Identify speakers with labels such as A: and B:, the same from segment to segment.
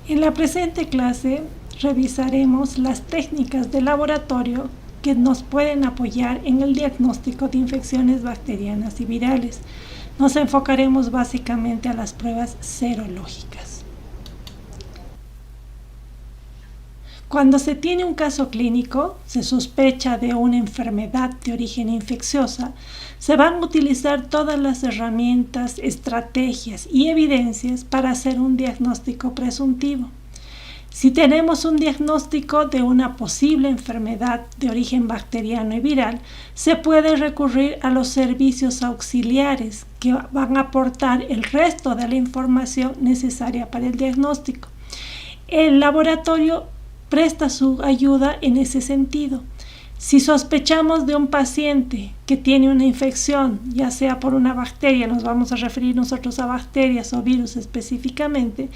A: En la presente clase revisaremos las técnicas de laboratorio que nos pueden apoyar en el diagnóstico de infecciones bacterianas y virales. Nos enfocaremos básicamente a las pruebas serológicas. Cuando se tiene un caso clínico, se sospecha de una enfermedad de origen infecciosa, se van a utilizar todas las herramientas, estrategias y evidencias para hacer un diagnóstico presuntivo. Si tenemos un diagnóstico de una posible enfermedad de origen bacteriano y viral, se puede recurrir a los servicios auxiliares que van a aportar el resto de la información necesaria para el diagnóstico. El laboratorio presta su ayuda en ese sentido. Si sospechamos de un paciente que tiene una infección, ya sea por una bacteria, nos vamos a referir nosotros a bacterias o virus específicamente,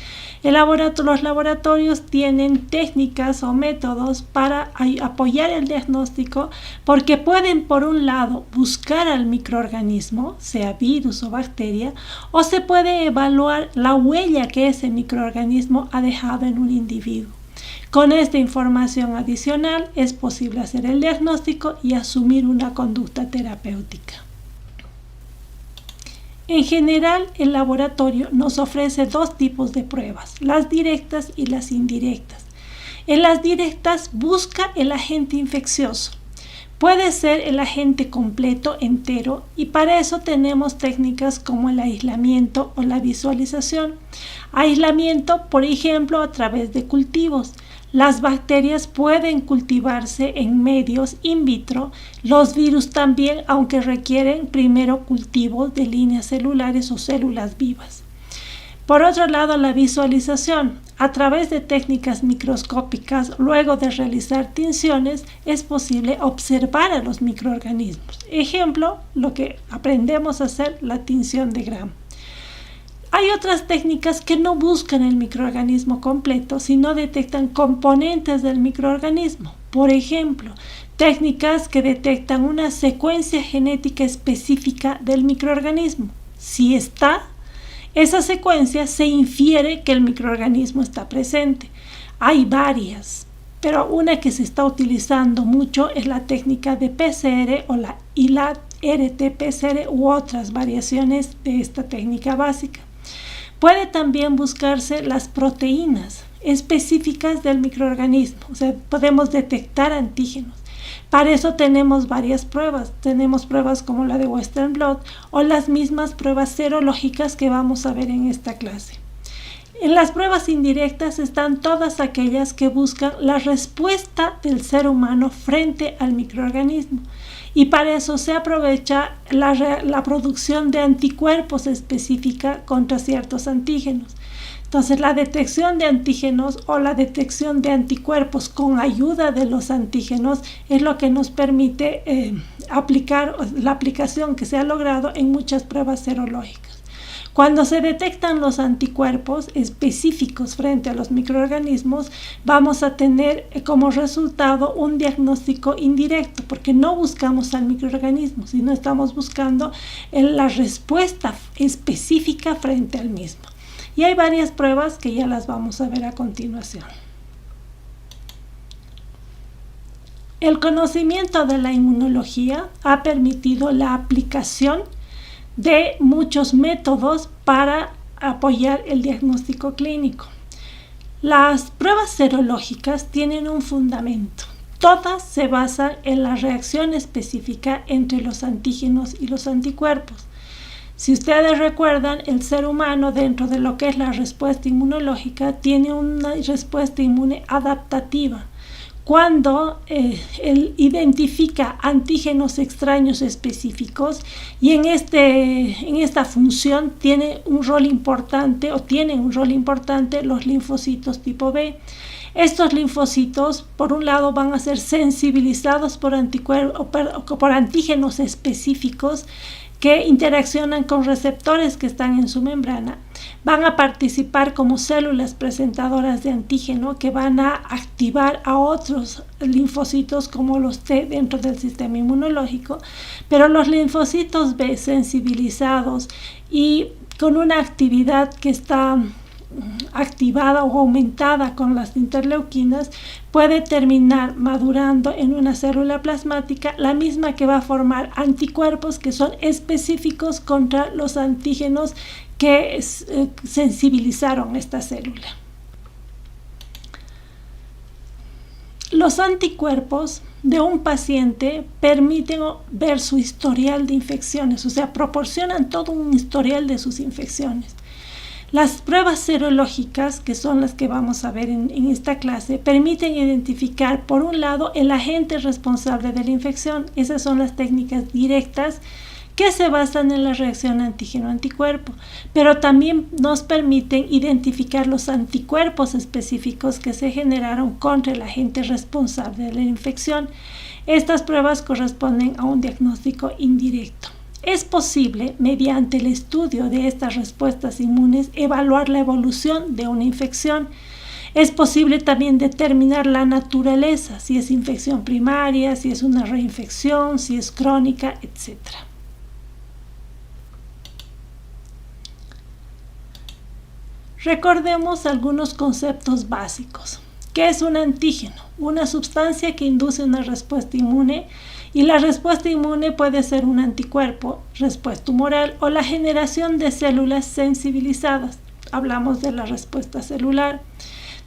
A: los laboratorios tienen técnicas o métodos para apoyar el diagnóstico, porque pueden, por un lado, buscar al microorganismo, sea virus o bacteria, o se puede evaluar la huella que ese microorganismo ha dejado en un individuo. Con esta información adicional es posible hacer el diagnóstico y asumir una conducta terapéutica. En general, el laboratorio nos ofrece dos tipos de pruebas, las directas y las indirectas. En las directas busca el agente infeccioso. Puede ser el agente completo, entero, y para eso tenemos técnicas como el aislamiento o la visualización. Aislamiento, por ejemplo, a través de cultivos. Las bacterias pueden cultivarse en medios in vitro, los virus también, aunque requieren primero cultivos de líneas celulares o células vivas. Por otro lado, la visualización. A través de técnicas microscópicas, luego de realizar tinciones, es posible observar a los microorganismos. Ejemplo, lo que aprendemos a hacer, la tinción de Gram. Hay otras técnicas que no buscan el microorganismo completo, sino detectan componentes del microorganismo. Por ejemplo, técnicas que detectan una secuencia genética específica del microorganismo. Si está, esa secuencia se infiere que el microorganismo está presente. Hay varias, pero una que se está utilizando mucho es la técnica de PCR y la RT-PCR u otras variaciones de esta técnica básica. Puede también buscarse las proteínas específicas del microorganismo, o sea, podemos detectar antígenos. Para eso tenemos varias pruebas. Tenemos pruebas como la de Western Blot o las mismas pruebas serológicas que vamos a ver en esta clase. En las pruebas indirectas están todas aquellas que buscan la respuesta del ser humano frente al microorganismo. Y para eso se aprovecha la producción de anticuerpos específica contra ciertos antígenos. Entonces, la detección de antígenos o la detección de anticuerpos con ayuda de los antígenos es lo que nos permite aplicar la aplicación que se ha logrado en muchas pruebas serológicas. Cuando se detectan los anticuerpos específicos frente a los microorganismos, vamos a tener como resultado un diagnóstico indirecto, porque no buscamos al microorganismo, sino estamos buscando la respuesta específica frente al mismo. Y hay varias pruebas que ya las vamos a ver a continuación. El conocimiento de la inmunología ha permitido la aplicación de muchos métodos para apoyar el diagnóstico clínico. Las pruebas serológicas tienen un fundamento. Todas se basan en la reacción específica entre los antígenos y los anticuerpos. Si ustedes recuerdan, el ser humano, dentro de lo que es la respuesta inmunológica, tiene una respuesta inmune adaptativa. Cuando él identifica antígenos extraños específicos, y en esta función tienen un rol importante los linfocitos tipo B. Estos linfocitos, por un lado, van a ser sensibilizados por antígenos específicos que interaccionan con receptores que están en su membrana. Van a participar como células presentadoras de antígeno que van a activar a otros linfocitos como los T dentro del sistema inmunológico, pero los linfocitos B sensibilizados y con una actividad que está activada o aumentada con las interleuquinas, puede terminar madurando en una célula plasmática, la misma que va a formar anticuerpos que son específicos contra los antígenos que sensibilizaron esta célula. Los anticuerpos de un paciente permiten ver su historial de infecciones, o sea, proporcionan todo un historial de sus infecciones. Las pruebas serológicas, que son las que vamos a ver en esta clase, permiten identificar, por un lado, el agente responsable de la infección. Esas son las técnicas directas que se basan en la reacción antígeno-anticuerpo, pero también nos permiten identificar los anticuerpos específicos que se generaron contra el agente responsable de la infección. Estas pruebas corresponden a un diagnóstico indirecto. Es posible, mediante el estudio de estas respuestas inmunes, evaluar la evolución de una infección. Es posible también determinar la naturaleza, si es infección primaria, si es una reinfección, si es crónica, etc. Recordemos algunos conceptos básicos. ¿Qué es un antígeno? Una sustancia que induce una respuesta inmune, y la respuesta inmune puede ser un anticuerpo, respuesta humoral o la generación de células sensibilizadas. Hablamos de la respuesta celular.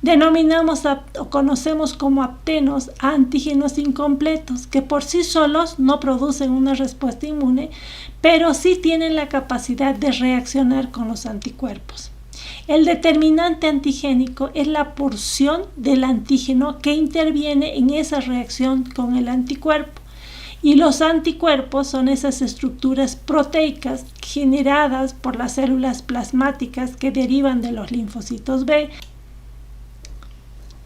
A: Denominamos o conocemos como aptenos a antígenos incompletos, que por sí solos no producen una respuesta inmune, pero sí tienen la capacidad de reaccionar con los anticuerpos. El determinante antigénico es la porción del antígeno que interviene en esa reacción con el anticuerpo. Y los anticuerpos son esas estructuras proteicas generadas por las células plasmáticas que derivan de los linfocitos B.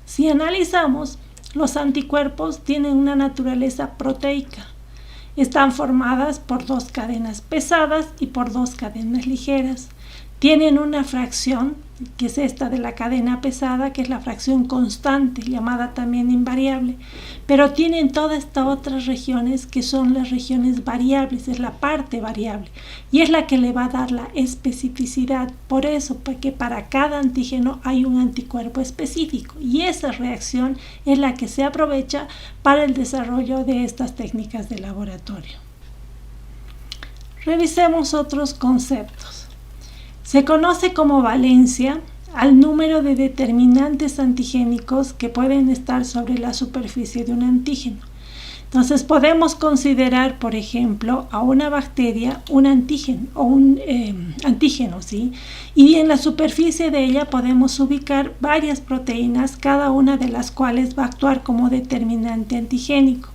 A: Si analizamos, los anticuerpos tienen una naturaleza proteica. Están formadas por dos cadenas pesadas y por dos cadenas ligeras. Tienen una fracción, que es esta de la cadena pesada, que es la fracción constante, llamada también invariable, pero tienen todas estas otras regiones que son las regiones variables, es la parte variable, y es la que le va a dar la especificidad. Por eso, porque para cada antígeno hay un anticuerpo específico, y esa reacción es la que se aprovecha para el desarrollo de estas técnicas de laboratorio. Revisemos otros conceptos. Se conoce como valencia al número de determinantes antigénicos que pueden estar sobre la superficie de un antígeno. Entonces podemos considerar, por ejemplo, a una bacteria un antígeno o un antígeno, ¿sí? Y en la superficie de ella podemos ubicar varias proteínas, cada una de las cuales va a actuar como determinante antigénico.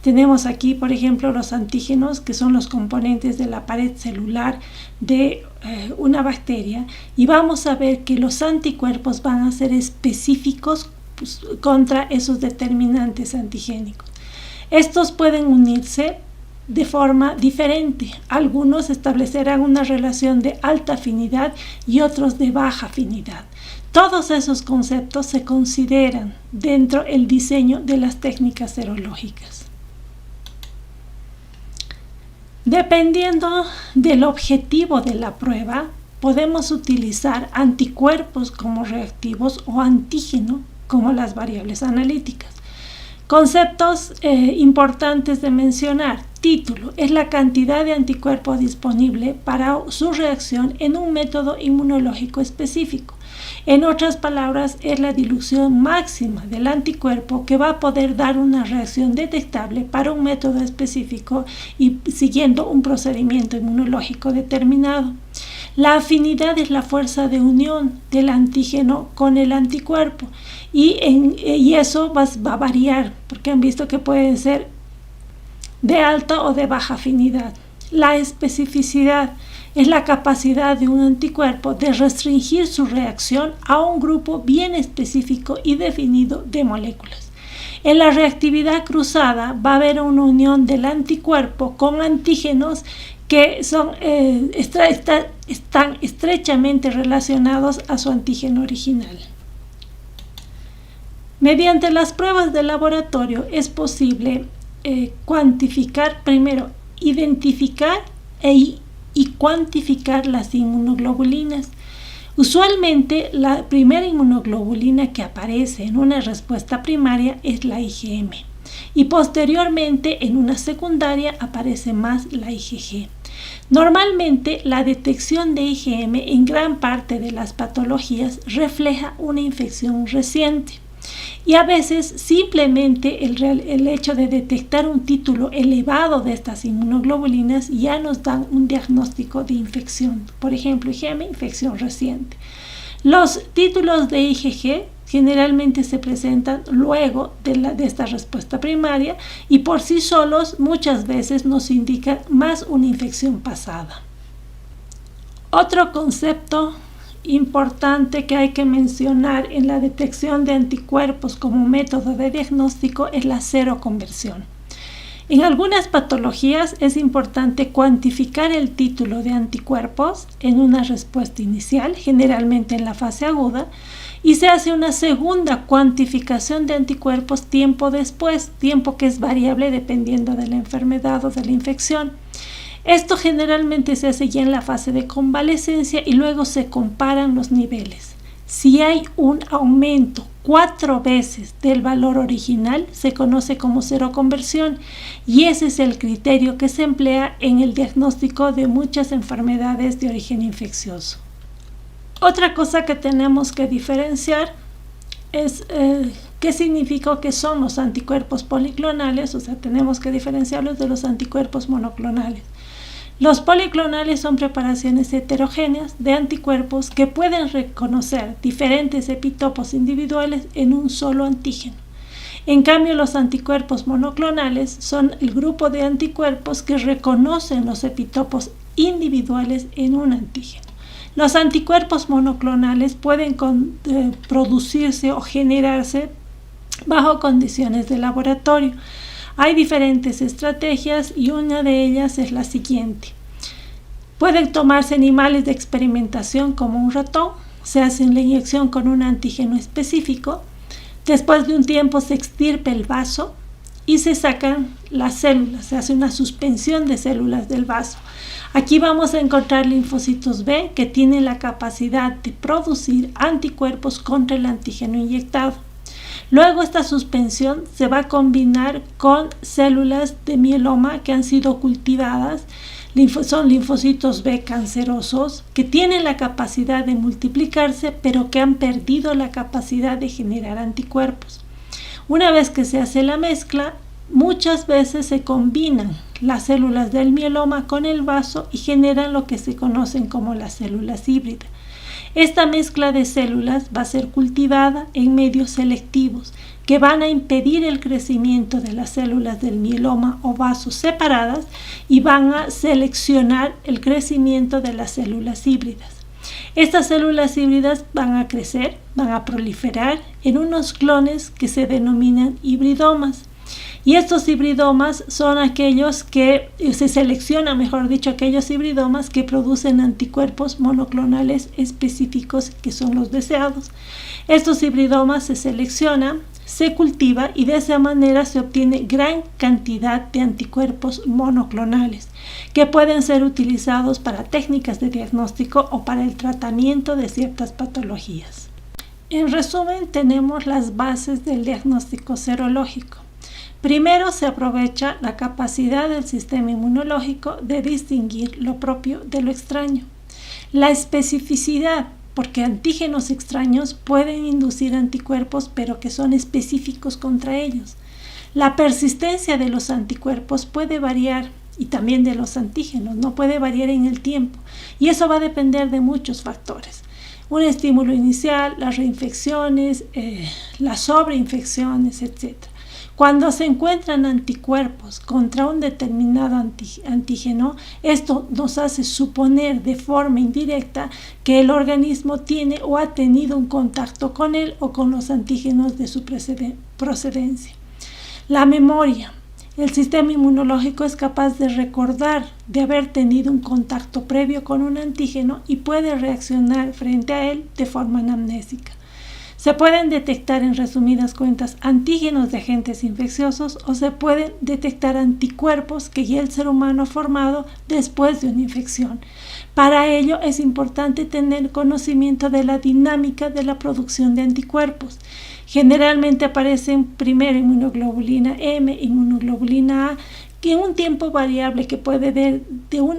A: Tenemos aquí, por ejemplo, los antígenos, que son los componentes de la pared celular de una bacteria, y vamos a ver que los anticuerpos van a ser específicos contra esos determinantes antigénicos. Estos pueden unirse de forma diferente. Algunos establecerán una relación de alta afinidad y otros de baja afinidad. Todos esos conceptos se consideran dentro del diseño de las técnicas serológicas. Dependiendo del objetivo de la prueba, podemos utilizar anticuerpos como reactivos o antígeno como las variables analíticas. Conceptos importantes de mencionar. Título: es la cantidad de anticuerpo disponible para su reacción en un método inmunológico específico. En otras palabras, es la dilución máxima del anticuerpo que va a poder dar una reacción detectable para un método específico y siguiendo un procedimiento inmunológico determinado. La afinidad es la fuerza de unión del antígeno con el anticuerpo y eso va a variar, porque han visto que pueden ser de alta o de baja afinidad. La especificidad es la capacidad de un anticuerpo de restringir su reacción a un grupo bien específico y definido de moléculas. En la reactividad cruzada va a haber una unión del anticuerpo con antígenos que están estrechamente relacionados a su antígeno original. Mediante las pruebas de laboratorio es posible cuantificar, primero, identificar y cuantificar las inmunoglobulinas. Usualmente, la primera inmunoglobulina que aparece en una respuesta primaria es la IgM y posteriormente en una secundaria aparece más la IgG. Normalmente, la detección de IgM en gran parte de las patologías refleja una infección reciente. Y a veces simplemente el hecho de detectar un título elevado de estas inmunoglobulinas ya nos dan un diagnóstico de infección. Por ejemplo, IgM, infección reciente. Los títulos de IgG generalmente se presentan luego de esta respuesta primaria y por sí solos muchas veces nos indican más una infección pasada. Otro concepto importante que hay que mencionar en la detección de anticuerpos como método de diagnóstico es la seroconversión. En algunas patologías es importante cuantificar el título de anticuerpos en una respuesta inicial, generalmente en la fase aguda, y se hace una segunda cuantificación de anticuerpos tiempo después, tiempo que es variable dependiendo de la enfermedad o de la infección. Esto generalmente se hace ya en la fase de convalecencia y luego se comparan los niveles. Si hay un aumento 4 veces del valor original, se conoce como seroconversión y ese es el criterio que se emplea en el diagnóstico de muchas enfermedades de origen infeccioso. Otra cosa que tenemos que diferenciar es qué significa que son los anticuerpos policlonales, o sea, tenemos que diferenciarlos de los anticuerpos monoclonales. Los policlonales son preparaciones heterogéneas de anticuerpos que pueden reconocer diferentes epitopos individuales en un solo antígeno. En cambio, los anticuerpos monoclonales son el grupo de anticuerpos que reconocen los epitopos individuales en un antígeno. Los anticuerpos monoclonales pueden producirse o generarse bajo condiciones de laboratorio. Hay diferentes estrategias y una de ellas es la siguiente. Pueden tomarse animales de experimentación como un ratón, se hace la inyección con un antígeno específico, después de un tiempo se extirpa el vaso y se sacan las células, se hace una suspensión de células del vaso. Aquí vamos a encontrar linfocitos B que tienen la capacidad de producir anticuerpos contra el antígeno inyectado. Luego esta suspensión se va a combinar con células de mieloma que han sido cultivadas. Son linfocitos B cancerosos que tienen la capacidad de multiplicarse pero que han perdido la capacidad de generar anticuerpos. Una vez que se hace la mezcla, muchas veces se combinan las células del mieloma con el vaso y generan lo que se conocen como las células híbridas. Esta mezcla de células va a ser cultivada en medios selectivos que van a impedir el crecimiento de las células del mieloma o vasos separadas y van a seleccionar el crecimiento de las células híbridas. Estas células híbridas van a crecer, van a proliferar en unos clones que se denominan hibridomas. Y estos hibridomas son aquellos que se seleccionan, mejor dicho, aquellos hibridomas que producen anticuerpos monoclonales específicos que son los deseados. Estos hibridomas se seleccionan, se cultiva y de esa manera se obtiene gran cantidad de anticuerpos monoclonales que pueden ser utilizados para técnicas de diagnóstico o para el tratamiento de ciertas patologías. En resumen, tenemos las bases del diagnóstico serológico. Primero, se aprovecha la capacidad del sistema inmunológico de distinguir lo propio de lo extraño. La especificidad, porque antígenos extraños pueden inducir anticuerpos, pero que son específicos contra ellos. La persistencia de los anticuerpos puede variar, y también de los antígenos, no puede variar en el tiempo, y eso va a depender de muchos factores. Un estímulo inicial, las reinfecciones, las sobreinfecciones, etc. Cuando se encuentran anticuerpos contra un determinado antígeno, esto nos hace suponer de forma indirecta que el organismo tiene o ha tenido un contacto con él o con los antígenos de su procedencia. La memoria. El sistema inmunológico es capaz de recordar de haber tenido un contacto previo con un antígeno y puede reaccionar frente a él de forma anamnésica. Se pueden detectar, en resumidas cuentas, antígenos de agentes infecciosos o se pueden detectar anticuerpos que ya el ser humano ha formado después de una infección. Para ello es importante tener conocimiento de la dinámica de la producción de anticuerpos. Generalmente aparecen primero inmunoglobulina M, inmunoglobulina A, que en un tiempo variable que puede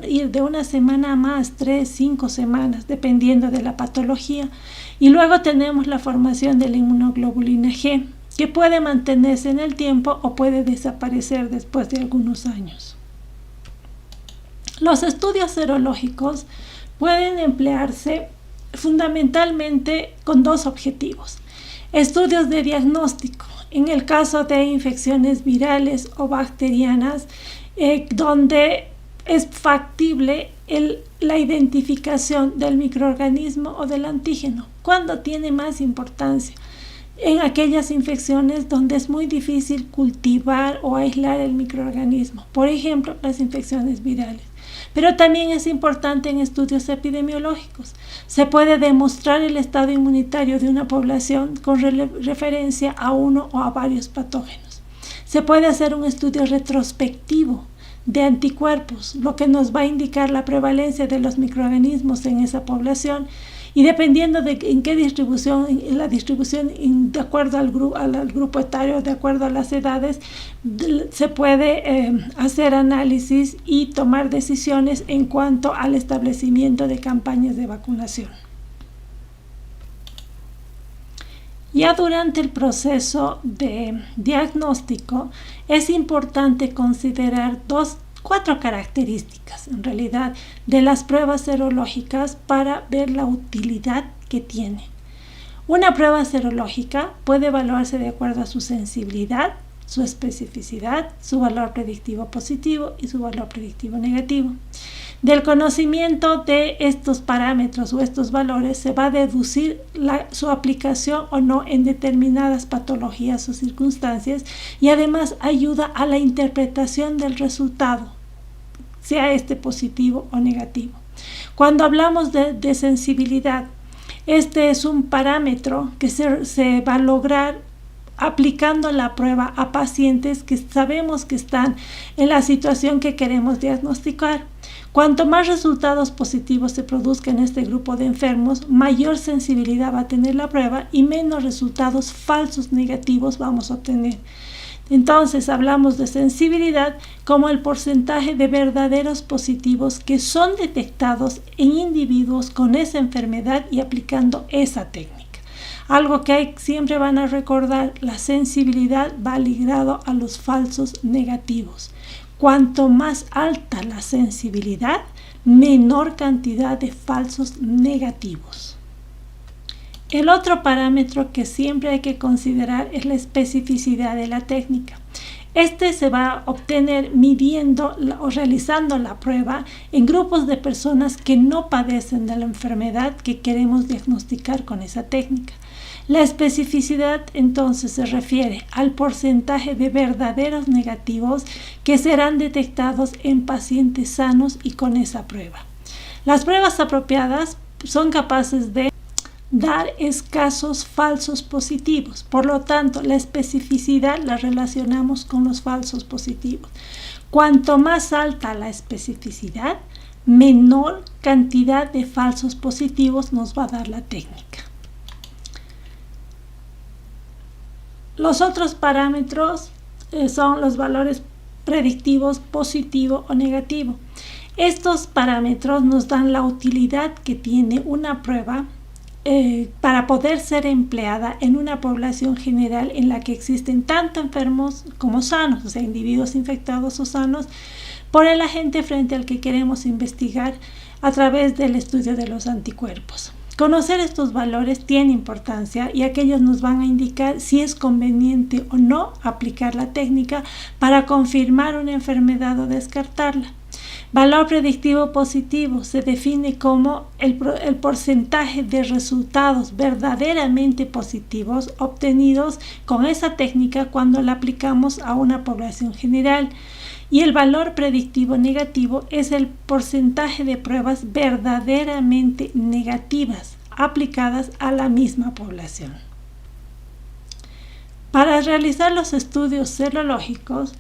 A: ir de una semana a más, 3, 5 semanas, dependiendo de la patología. Y luego tenemos la formación de la inmunoglobulina G, que puede mantenerse en el tiempo o puede desaparecer después de algunos años. Los estudios serológicos pueden emplearse fundamentalmente con dos objetivos. Estudios de diagnóstico, en el caso de infecciones virales o bacterianas, donde es factible la identificación del microorganismo o del antígeno. ¿Cuándo tiene más importancia? En aquellas infecciones donde es muy difícil cultivar o aislar el microorganismo, por ejemplo, las infecciones virales. Pero también es importante en estudios epidemiológicos. Se puede demostrar el estado inmunitario de una población con referencia a uno o a varios patógenos. Se puede hacer un estudio retrospectivo de anticuerpos, lo que nos va a indicar la prevalencia de los microorganismos en esa población, y dependiendo de en qué distribución, en la distribución de acuerdo al grupo etario, de acuerdo a las edades, se puede hacer análisis y tomar decisiones en cuanto al establecimiento de campañas de vacunación. Ya durante el proceso de diagnóstico es importante considerar cuatro características, en realidad, de las pruebas serológicas para ver la utilidad que tiene. Una prueba serológica puede evaluarse de acuerdo a su sensibilidad, su especificidad, su valor predictivo positivo y su valor predictivo negativo. Del conocimiento de estos parámetros o estos valores se va a deducir su aplicación o no en determinadas patologías o circunstancias, y además ayuda a la interpretación del resultado, sea este positivo o negativo. Cuando hablamos de sensibilidad, este es un parámetro que se va a lograr aplicando la prueba a pacientes que sabemos que están en la situación que queremos diagnosticar. Cuanto más resultados positivos se produzcan en este grupo de enfermos, mayor sensibilidad va a tener la prueba y menos resultados falsos negativos vamos a obtener. Entonces hablamos de sensibilidad como el porcentaje de verdaderos positivos que son detectados en individuos con esa enfermedad y aplicando esa técnica. Algo que siempre van a recordar, la sensibilidad va ligado a los falsos negativos. Cuanto más alta la sensibilidad, menor cantidad de falsos negativos. El otro parámetro que siempre hay que considerar es la especificidad de la técnica. Este se va a obtener midiendo o realizando la prueba en grupos de personas que no padecen de la enfermedad que queremos diagnosticar con esa técnica. La especificidad entonces se refiere al porcentaje de verdaderos negativos que serán detectados en pacientes sanos y con esa prueba. Las pruebas apropiadas son capaces de dar escasos falsos positivos. Por lo tanto, la especificidad la relacionamos con los falsos positivos. Cuanto más alta la especificidad, menor cantidad de falsos positivos nos va a dar la técnica. Los otros parámetros son los valores predictivos positivo o negativo. Estos parámetros nos dan la utilidad que tiene una prueba para poder ser empleada en una población general en la que existen tanto enfermos como sanos, o sea, individuos infectados o sanos, por el agente frente al que queremos investigar a través del estudio de los anticuerpos. Conocer estos valores tiene importancia, y aquellos nos van a indicar si es conveniente o no aplicar la técnica para confirmar una enfermedad o descartarla. Valor predictivo positivo se define como el porcentaje de resultados verdaderamente positivos obtenidos con esa técnica cuando la aplicamos a una población general. Y el valor predictivo negativo es el porcentaje de pruebas verdaderamente negativas aplicadas a la misma población. Para realizar los estudios serológicos,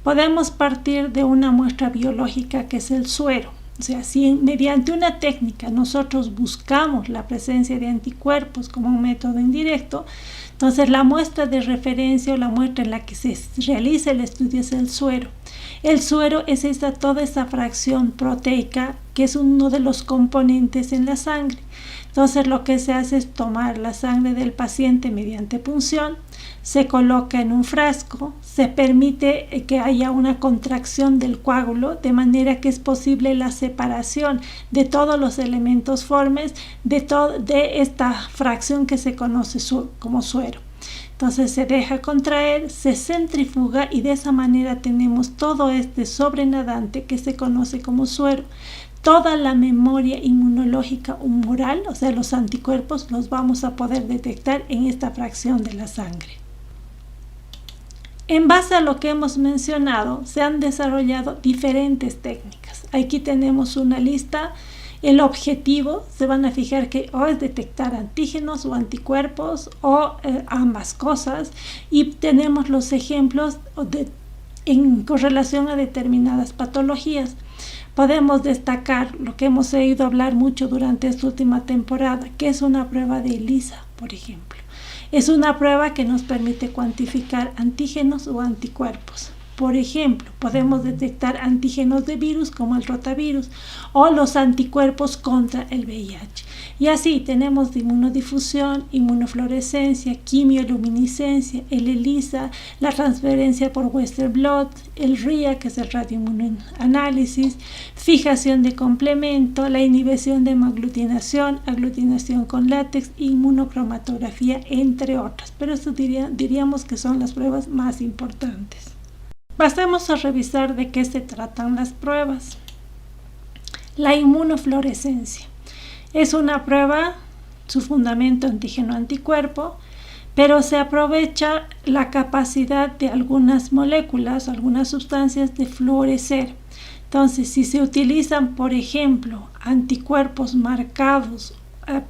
A: podemos partir de una muestra biológica que es el suero. O sea, si mediante una técnica nosotros buscamos la presencia de anticuerpos como un método indirecto, entonces la muestra de referencia o la muestra en la que se realiza el estudio es el suero. El suero es toda esa fracción proteica que es uno de los componentes en la sangre. Entonces lo que se hace es tomar la sangre del paciente mediante punción, se coloca en un frasco, se permite que haya una contracción del coágulo de manera que es posible la separación de todos los elementos formes de esta fracción que se conoce como suero. Entonces se deja contraer, se centrifuga y de esa manera tenemos todo este sobrenadante que se conoce como suero. Toda la memoria inmunológica humoral, o sea, los anticuerpos, los vamos a poder detectar en esta fracción de la sangre. En base a lo que hemos mencionado, se han desarrollado diferentes técnicas. Aquí tenemos una lista. El objetivo, se van a fijar que o es detectar antígenos o anticuerpos o ambas cosas, y tenemos los ejemplos en correlación a determinadas patologías. Podemos destacar lo que hemos oído hablar mucho durante esta última temporada, que es una prueba de ELISA, por ejemplo. Es una prueba que nos permite cuantificar antígenos o anticuerpos. Por ejemplo, podemos detectar antígenos de virus como el rotavirus o los anticuerpos contra el VIH. Y así tenemos de inmunodifusión, inmunofluorescencia, quimioluminiscencia, el ELISA, la transferencia por Western blot, el RIA, que es el radioinmunoanálisis, fijación de complemento, la inhibición de hemaglutinación, aglutinación con látex, inmunocromatografía, entre otras. Pero esto diríamos que son las pruebas más importantes. Pasemos a revisar de qué se tratan las pruebas. La inmunofluorescencia es una prueba, su fundamento antígeno-anticuerpo, pero se aprovecha la capacidad de algunas moléculas, algunas sustancias de fluorecer. Entonces, si se utilizan, por ejemplo, anticuerpos marcados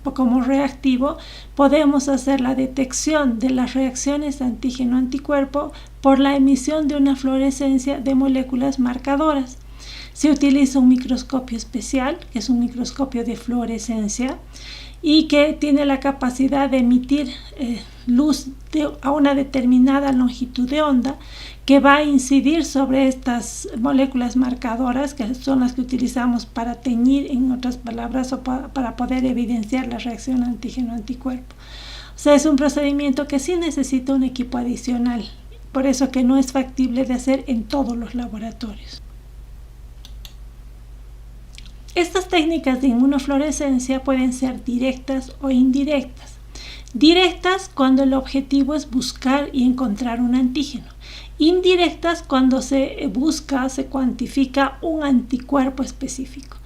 A: como reactivo, podemos hacer la detección de las reacciones antígeno-anticuerpo por la emisión de una fluorescencia de moléculas marcadoras. Se utiliza un microscopio especial, que es un microscopio de fluorescencia, y que tiene la capacidad de emitir luz a una determinada longitud de onda que va a incidir sobre estas moléculas marcadoras, que son las que utilizamos para teñir, en otras palabras, o para poder evidenciar la reacción antígeno-anticuerpo. O sea, es un procedimiento que sí necesita un equipo adicional, por eso que no es factible de hacer en todos los laboratorios. Estas técnicas de inmunofluorescencia pueden ser directas o indirectas. Directas cuando el objetivo es buscar y encontrar un antígeno. Indirectas cuando se busca, se cuantifica un anticuerpo específico.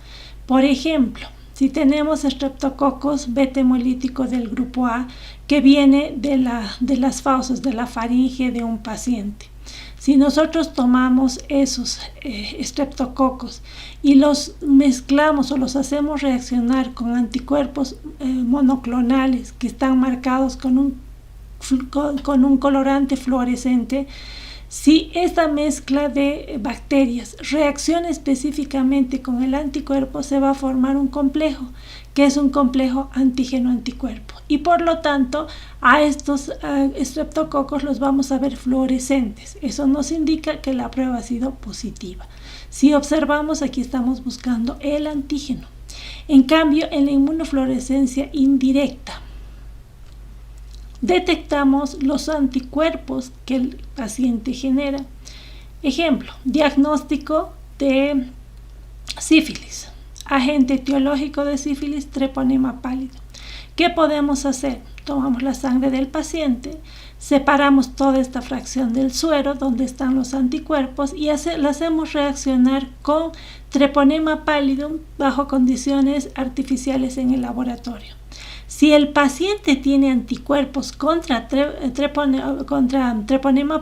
A: Por ejemplo, si tenemos estreptococos beta hemolítico del grupo A que viene de las fauces de la faringe de un paciente. Si nosotros tomamos esos estreptococos y los mezclamos o los hacemos reaccionar con anticuerpos monoclonales que están marcados con un colorante fluorescente, si esta mezcla de bacterias reacciona específicamente con el anticuerpo, se va a formar un complejo, que es un complejo antígeno-anticuerpo. Y por lo tanto, a estos estreptococos los vamos a ver fluorescentes. Eso nos indica que la prueba ha sido positiva. Si observamos, aquí estamos buscando el antígeno. En cambio, en la inmunofluorescencia indirecta, detectamos los anticuerpos que el paciente genera. Ejemplo, diagnóstico de sífilis. Agente etiológico de sífilis, treponema pálido. ¿Qué podemos hacer? Tomamos la sangre del paciente, separamos toda esta fracción del suero donde están los anticuerpos y la hacemos reaccionar con treponema pallidum bajo condiciones artificiales en el laboratorio. Si el paciente tiene anticuerpos contra treponema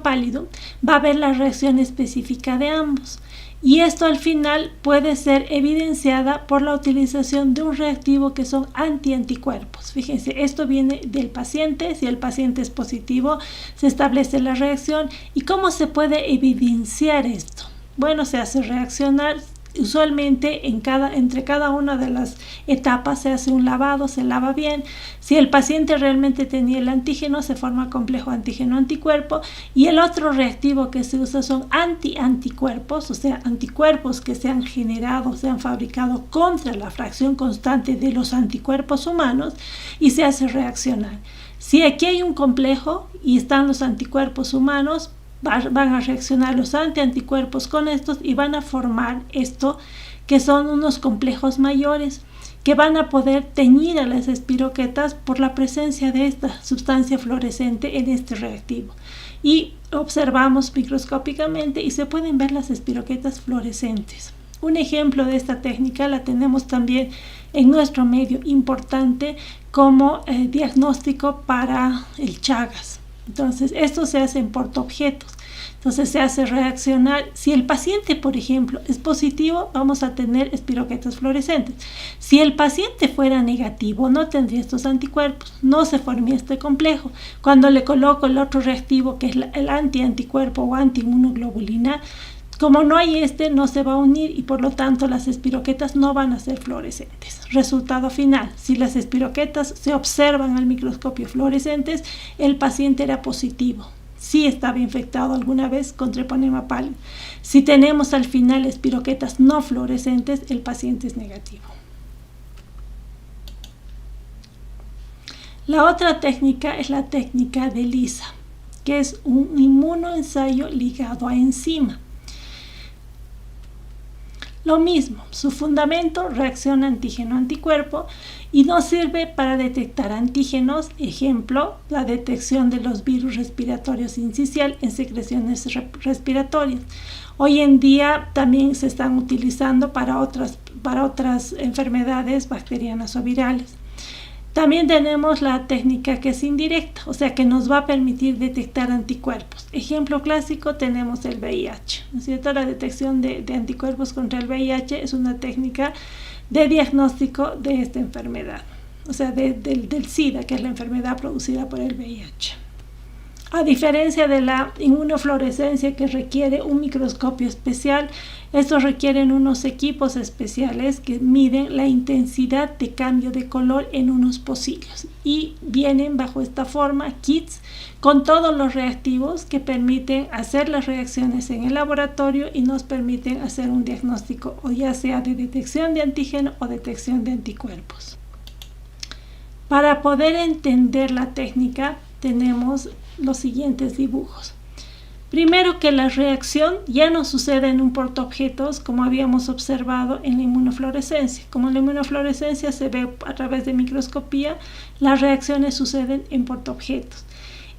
A: pálido, va a haber la reacción específica de ambos. Y esto al final puede ser evidenciada por la utilización de un reactivo que son antianticuerpos. Fíjense, esto viene del paciente. Si el paciente es positivo, se establece la reacción. ¿Y cómo se puede evidenciar esto? Bueno, se hace reaccionar. Usualmente entre cada una de las etapas se hace un lavado, se lava bien. Si el paciente realmente tenía el antígeno, se forma complejo antígeno-anticuerpo, y el otro reactivo que se usa son anticuerpos, o sea, anticuerpos que se han generado, se han fabricado contra la fracción constante de los anticuerpos humanos, y se hace reaccionar. Si aquí hay un complejo y están los anticuerpos humanos, van a reaccionar los anticuerpos con estos y van a formar esto que son unos complejos mayores que van a poder teñir a las espiroquetas por la presencia de esta sustancia fluorescente en este reactivo. Y observamos microscópicamente y se pueden ver las espiroquetas fluorescentes. Un ejemplo de esta técnica la tenemos también en nuestro medio importante como diagnóstico para el Chagas. Entonces, esto se hace en portaobjetos. Entonces, se hace reaccionar. Si el paciente, por ejemplo, es positivo, vamos a tener espiroquetas fluorescentes. Si el paciente fuera negativo, no tendría estos anticuerpos, no se formaría este complejo. Cuando le coloco el otro reactivo, que es el anticuerpo o antiinmunoglobulina, como no hay no se va a unir y por lo tanto las espiroquetas no van a ser fluorescentes. Resultado final, si las espiroquetas se observan al microscopio fluorescentes, el paciente era positivo. Sí estaba infectado alguna vez con treponema pálido. Si tenemos al final espiroquetas no fluorescentes, el paciente es negativo. La otra técnica es la técnica de ELISA, que es un inmunoensayo ligado a enzima. Lo mismo, su fundamento, reacción antígeno-anticuerpo, y nos sirve para detectar antígenos, ejemplo, la detección de los virus respiratorios sincicial en secreciones respiratorias. Hoy en día también se están utilizando para otras enfermedades bacterianas o virales. También tenemos la técnica que es indirecta, o sea que nos va a permitir detectar anticuerpos. Ejemplo clásico tenemos el VIH, ¿no es cierto? La detección de anticuerpos contra el VIH es una técnica de diagnóstico de esta enfermedad, o sea, del SIDA, que es la enfermedad producida por el VIH. A diferencia de la inmunofluorescencia, que requiere un microscopio especial, estos requieren unos equipos especiales que miden la intensidad de cambio de color en unos pocillos, y vienen bajo esta forma kits con todos los reactivos que permiten hacer las reacciones en el laboratorio y nos permiten hacer un diagnóstico, o ya sea de detección de antígeno o detección de anticuerpos. Para poder entender la técnica tenemos los siguientes dibujos. Primero, que la reacción ya no sucede en un portaobjetos como habíamos observado en la inmunofluorescencia. Como en la inmunofluorescencia se ve a través de microscopía, las reacciones suceden en portaobjetos.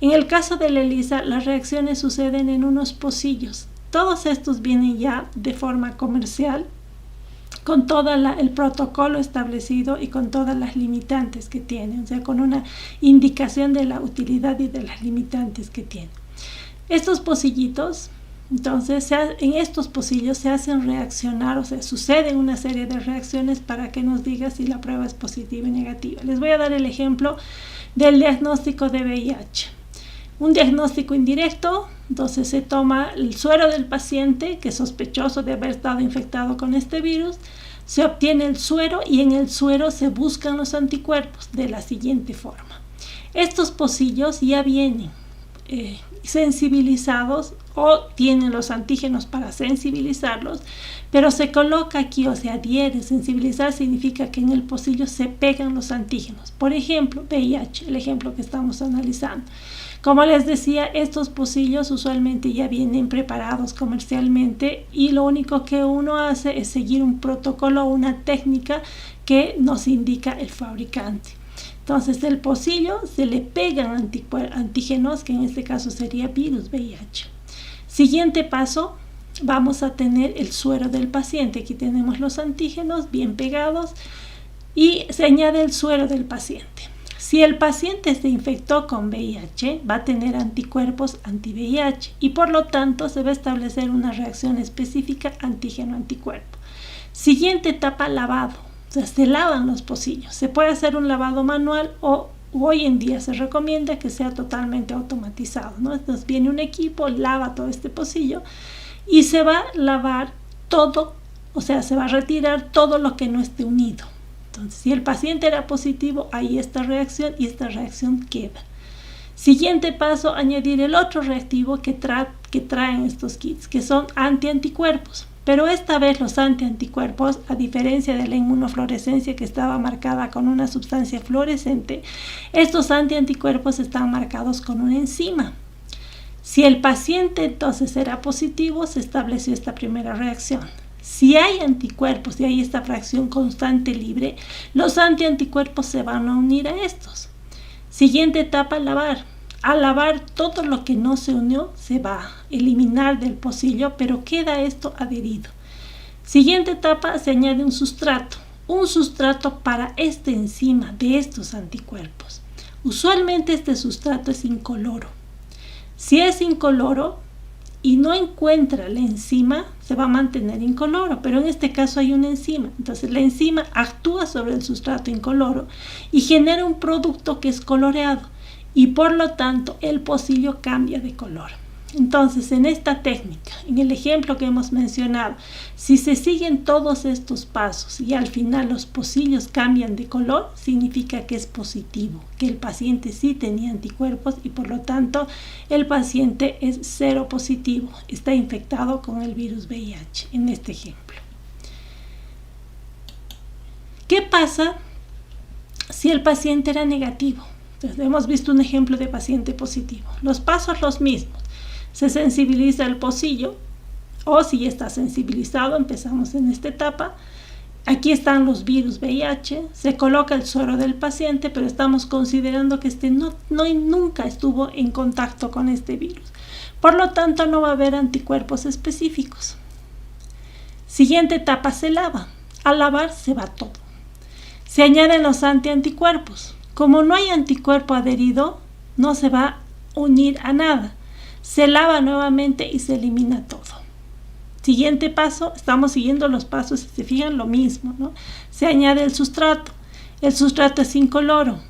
A: En el caso de la ELISA, las reacciones suceden en unos pocillos. Todos estos vienen ya de forma comercial, con todo el protocolo establecido y con todas las limitantes que tiene, o sea, con una indicación de la utilidad y de las limitantes que tiene. Estos pocillitos, entonces, en estos pocillos se hacen reaccionar, o sea, suceden una serie de reacciones para que nos diga si la prueba es positiva y negativa. Les voy a dar el ejemplo del diagnóstico de VIH. Un diagnóstico indirecto, entonces se toma el suero del paciente que es sospechoso de haber estado infectado con este virus, se obtiene el suero y en el suero se buscan los anticuerpos de la siguiente forma. Estos pocillos ya vienen sensibilizados o tienen los antígenos para sensibilizarlos, pero se coloca aquí, o sea, adhiere. Sensibilizar significa que en el pocillo se pegan los antígenos. Por ejemplo, VIH, el ejemplo que estamos analizando. Como les decía, estos pocillos usualmente ya vienen preparados comercialmente y lo único que uno hace es seguir un protocolo o una técnica que nos indica el fabricante. Entonces, el pocillo se le pegan antígenos, que en este caso sería virus VIH. Siguiente paso, vamos a tener el suero del paciente. Aquí tenemos los antígenos bien pegados y se añade el suero del paciente. Si el paciente se infectó con VIH, va a tener anticuerpos anti-VIH y por lo tanto se va a establecer una reacción específica antígeno-anticuerpo. Siguiente etapa, lavado. O sea, se lavan los pocillos. Se puede hacer un lavado manual o hoy en día se recomienda que sea totalmente automatizado, ¿no? Entonces viene un equipo, lava todo este pocillo y se va a lavar todo, o sea, se va a retirar todo lo que no esté unido. Entonces, si el paciente era positivo, hay esta reacción y esta reacción queda. Siguiente paso, añadir el otro reactivo que traen estos kits, que son antianticuerpos. Pero esta vez los antianticuerpos, a diferencia de la inmunofluorescencia que estaba marcada con una sustancia fluorescente, estos antianticuerpos están marcados con una enzima. Si el paciente entonces era positivo, se estableció esta primera reacción. Si hay anticuerpos y hay esta fracción constante libre, los antianticuerpos se van a unir a estos. Siguiente etapa, lavar. Al lavar todo lo que no se unió se va a eliminar del pocillo, pero queda esto adherido. Siguiente etapa, se añade un sustrato para esta enzima de estos anticuerpos. Usualmente este sustrato es incoloro. Si es incoloro y no encuentra la enzima, se va a mantener incoloro, pero en este caso hay una enzima. Entonces la enzima actúa sobre el sustrato incoloro y genera un producto que es coloreado y por lo tanto el pocillo cambia de color. Entonces, en esta técnica, en el ejemplo que hemos mencionado, si se siguen todos estos pasos y al final los pocillos cambian de color, significa que es positivo, que el paciente sí tenía anticuerpos y por lo tanto el paciente es cero positivo, está infectado con el virus VIH, en este ejemplo. ¿Qué pasa si el paciente era negativo? Entonces, hemos visto un ejemplo de paciente positivo. Los pasos los mismos. Se sensibiliza el pocillo o si ya está sensibilizado, empezamos en esta etapa. Aquí están los virus VIH, se coloca el suero del paciente, pero estamos considerando que nunca estuvo en contacto con este virus. Por lo tanto, no va a haber anticuerpos específicos. Siguiente etapa, se lava. Al lavar se va todo. Se añaden los anticuerpos. Como no hay anticuerpo adherido, no se va a unir a nada. Se lava nuevamente y se elimina todo. Siguiente paso, estamos siguiendo los pasos, si se fijan, lo mismo, ¿no? Se añade el sustrato. El sustrato es incoloro.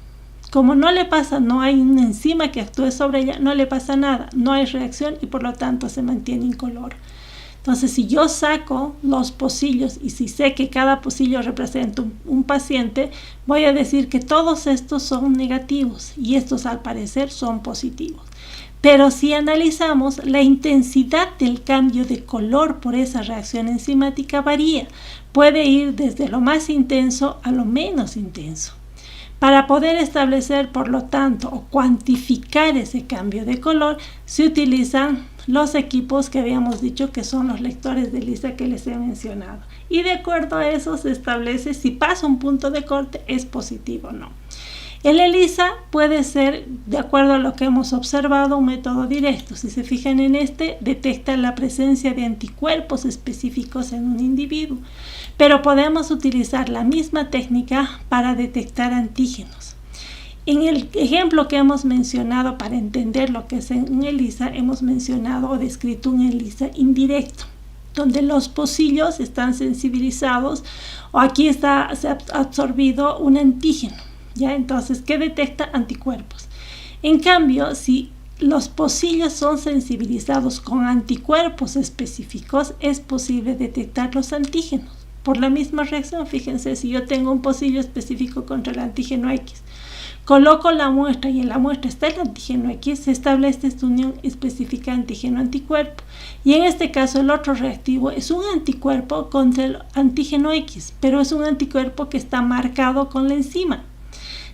A: Como no le pasa, no hay una enzima que actúe sobre ella, no le pasa nada, no hay reacción y por lo tanto se mantiene incoloro. Entonces, si yo saco los pocillos y si sé que cada pocillo representa un paciente, voy a decir que todos estos son negativos y estos al parecer son positivos. Pero si analizamos, la intensidad del cambio de color por esa reacción enzimática varía. Puede ir desde lo más intenso a lo menos intenso. Para poder establecer, por lo tanto, o cuantificar ese cambio de color, se utilizan los equipos que habíamos dicho que son los lectores de ELISA que les he mencionado. Y de acuerdo a eso se establece si pasa un punto de corte, es positivo o no. El ELISA puede ser, de acuerdo a lo que hemos observado, un método directo. Si se fijan en este, detecta la presencia de anticuerpos específicos en un individuo. Pero podemos utilizar la misma técnica para detectar antígenos. En el ejemplo que hemos mencionado, para entender lo que es un ELISA, hemos mencionado o descrito un ELISA indirecto, donde los pocillos están sensibilizados o aquí se ha absorbido un antígeno. ¿Ya? Entonces, ¿qué detecta? Anticuerpos. En cambio, si los pocillos son sensibilizados con anticuerpos específicos, es posible detectar los antígenos. Por la misma reacción, fíjense, si yo tengo un pocillo específico contra el antígeno X, coloco la muestra y en la muestra está el antígeno X, se establece esta unión específica antígeno-anticuerpo. Y en este caso el otro reactivo es un anticuerpo contra el antígeno X, pero es un anticuerpo que está marcado con la enzima.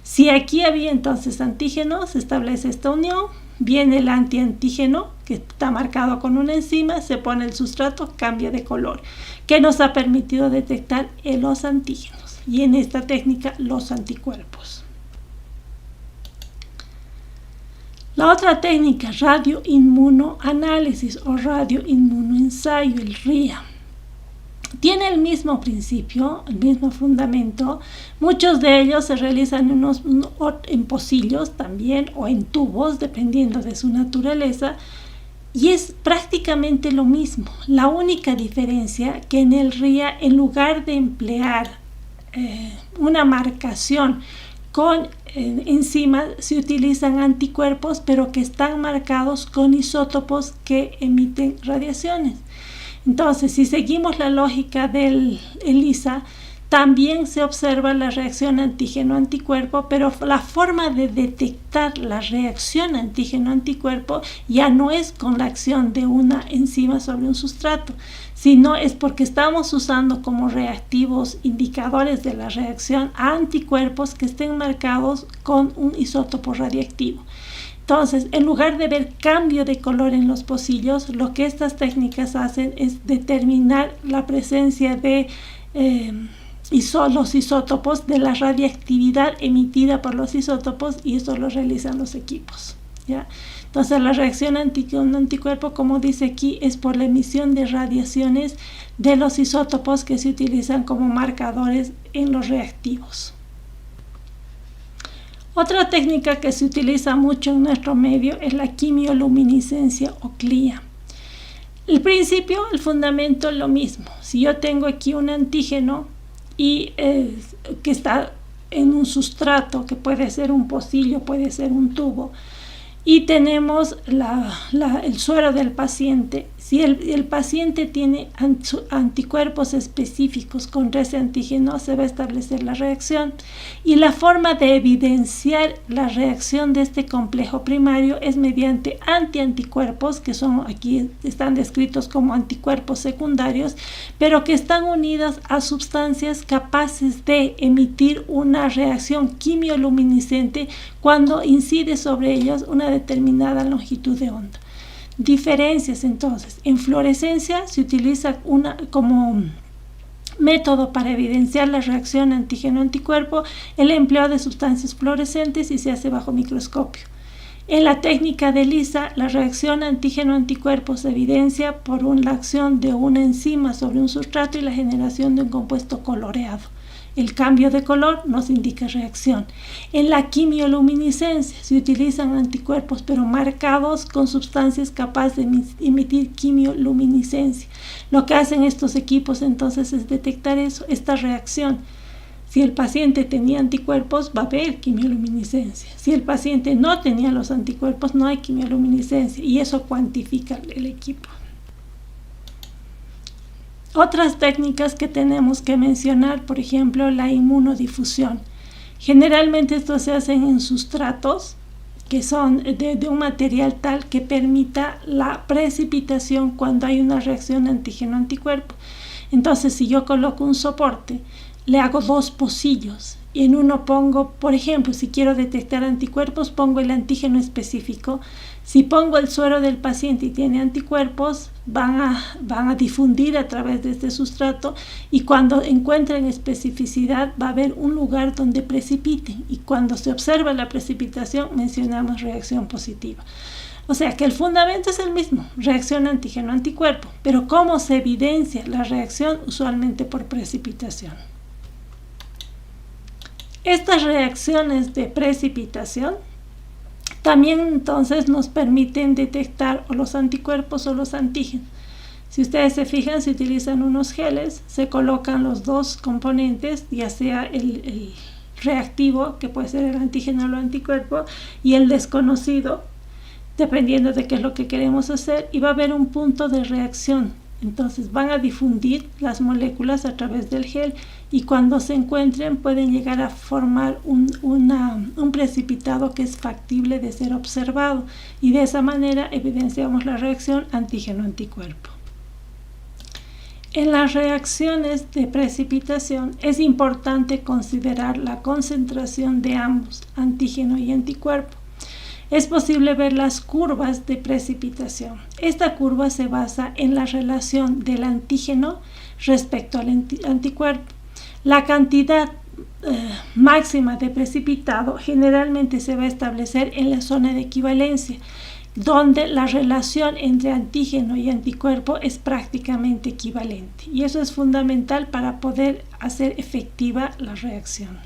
A: Si aquí había entonces antígeno, se establece esta unión, viene el antiantígeno que está marcado con una enzima, se pone el sustrato, cambia de color, que nos ha permitido detectar los antígenos y en esta técnica los anticuerpos. La otra técnica, radioinmunoanálisis o radioinmunoensayo, el RIA. tiene el mismo principio, el mismo fundamento. Muchos de ellos se realizan en pocillos también o en tubos, dependiendo de su naturaleza, y es prácticamente lo mismo. La única diferencia que en el RIA, en lugar de emplear una marcación con enzimas, se utilizan anticuerpos, pero que están marcados con isótopos que emiten radiaciones. Entonces, si seguimos la lógica del ELISA, también se observa la reacción antígeno-anticuerpo, pero la forma de detectar la reacción antígeno-anticuerpo ya no es con la acción de una enzima sobre un sustrato, sino es porque estamos usando como reactivos indicadores de la reacción a anticuerpos que estén marcados con un isótopo radiactivo. Entonces, en lugar de ver cambio de color en los pocillos, lo que estas técnicas hacen es determinar la presencia de los isótopos, de la radiactividad emitida por los isótopos, y eso lo realizan los equipos, ¿ya? Entonces, la reacción antígeno-anticuerpo, como dice aquí, es por la emisión de radiaciones de los isótopos que se utilizan como marcadores en los reactivos. Otra técnica que se utiliza mucho en nuestro medio es la quimioluminiscencia o CLIA. El principio, el fundamento es lo mismo. Si yo tengo aquí un antígeno y que está en un sustrato, que puede ser un pocillo, puede ser un tubo, y tenemos el suero del paciente. Si el paciente tiene anticuerpos específicos contra ese antígeno, se va a establecer la reacción. Y la forma de evidenciar la reacción de este complejo primario es mediante anticuerpos, que aquí están descritos como anticuerpos secundarios, pero que están unidas a sustancias capaces de emitir una reacción quimioluminiscente cuando incide sobre ellas una determinada longitud de onda. Diferencias entonces: en fluorescencia se utiliza como método para evidenciar la reacción antígeno-anticuerpo el empleo de sustancias fluorescentes y se hace bajo microscopio. En la técnica de ELISA, la reacción antígeno-anticuerpo se evidencia por la acción de una enzima sobre un sustrato y la generación de un compuesto coloreado. El cambio de color nos indica reacción. En la quimioluminiscencia se utilizan anticuerpos, pero marcados con sustancias capaces de emitir quimioluminiscencia. Lo que hacen estos equipos entonces es detectar esta reacción. Si el paciente tenía anticuerpos, va a haber quimioluminiscencia. Si el paciente no tenía los anticuerpos, no hay quimioluminiscencia, y eso cuantifica el equipo. Otras técnicas que tenemos que mencionar, por ejemplo, la inmunodifusión. Generalmente esto se hace en sustratos que son de un material tal que permita la precipitación cuando hay una reacción antígeno-anticuerpo. Entonces, si yo coloco un soporte, le hago dos pocillos y en uno pongo, por ejemplo, si quiero detectar anticuerpos, pongo el antígeno específico. Si pongo el suero del paciente y tiene anticuerpos, van a difundir a través de este sustrato, y cuando encuentren especificidad va a haber un lugar donde precipiten, y cuando se observa la precipitación mencionamos reacción positiva. O sea que el fundamento es el mismo, reacción antígeno-anticuerpo, pero ¿cómo se evidencia la reacción? Usualmente por precipitación. Estas reacciones de precipitación también entonces nos permiten detectar o los anticuerpos o los antígenos. Si ustedes se fijan, se utilizan unos geles, se colocan los dos componentes, ya sea el reactivo, que puede ser el antígeno o el anticuerpo, y el desconocido, dependiendo de qué es lo que queremos hacer, y va a haber un punto de reacción. Entonces van a difundir las moléculas a través del gel, y cuando se encuentren pueden llegar a formar un precipitado que es factible de ser observado, y de esa manera evidenciamos la reacción antígeno-anticuerpo. En las reacciones de precipitación es importante considerar la concentración de ambos, antígeno y anticuerpo. Es posible ver las curvas de precipitación. Esta curva se basa en la relación del antígeno respecto al anticuerpo. La cantidad máxima de precipitado generalmente se va a establecer en la zona de equivalencia, donde la relación entre antígeno y anticuerpo es prácticamente equivalente. Y eso es fundamental para poder hacer efectiva la reacción.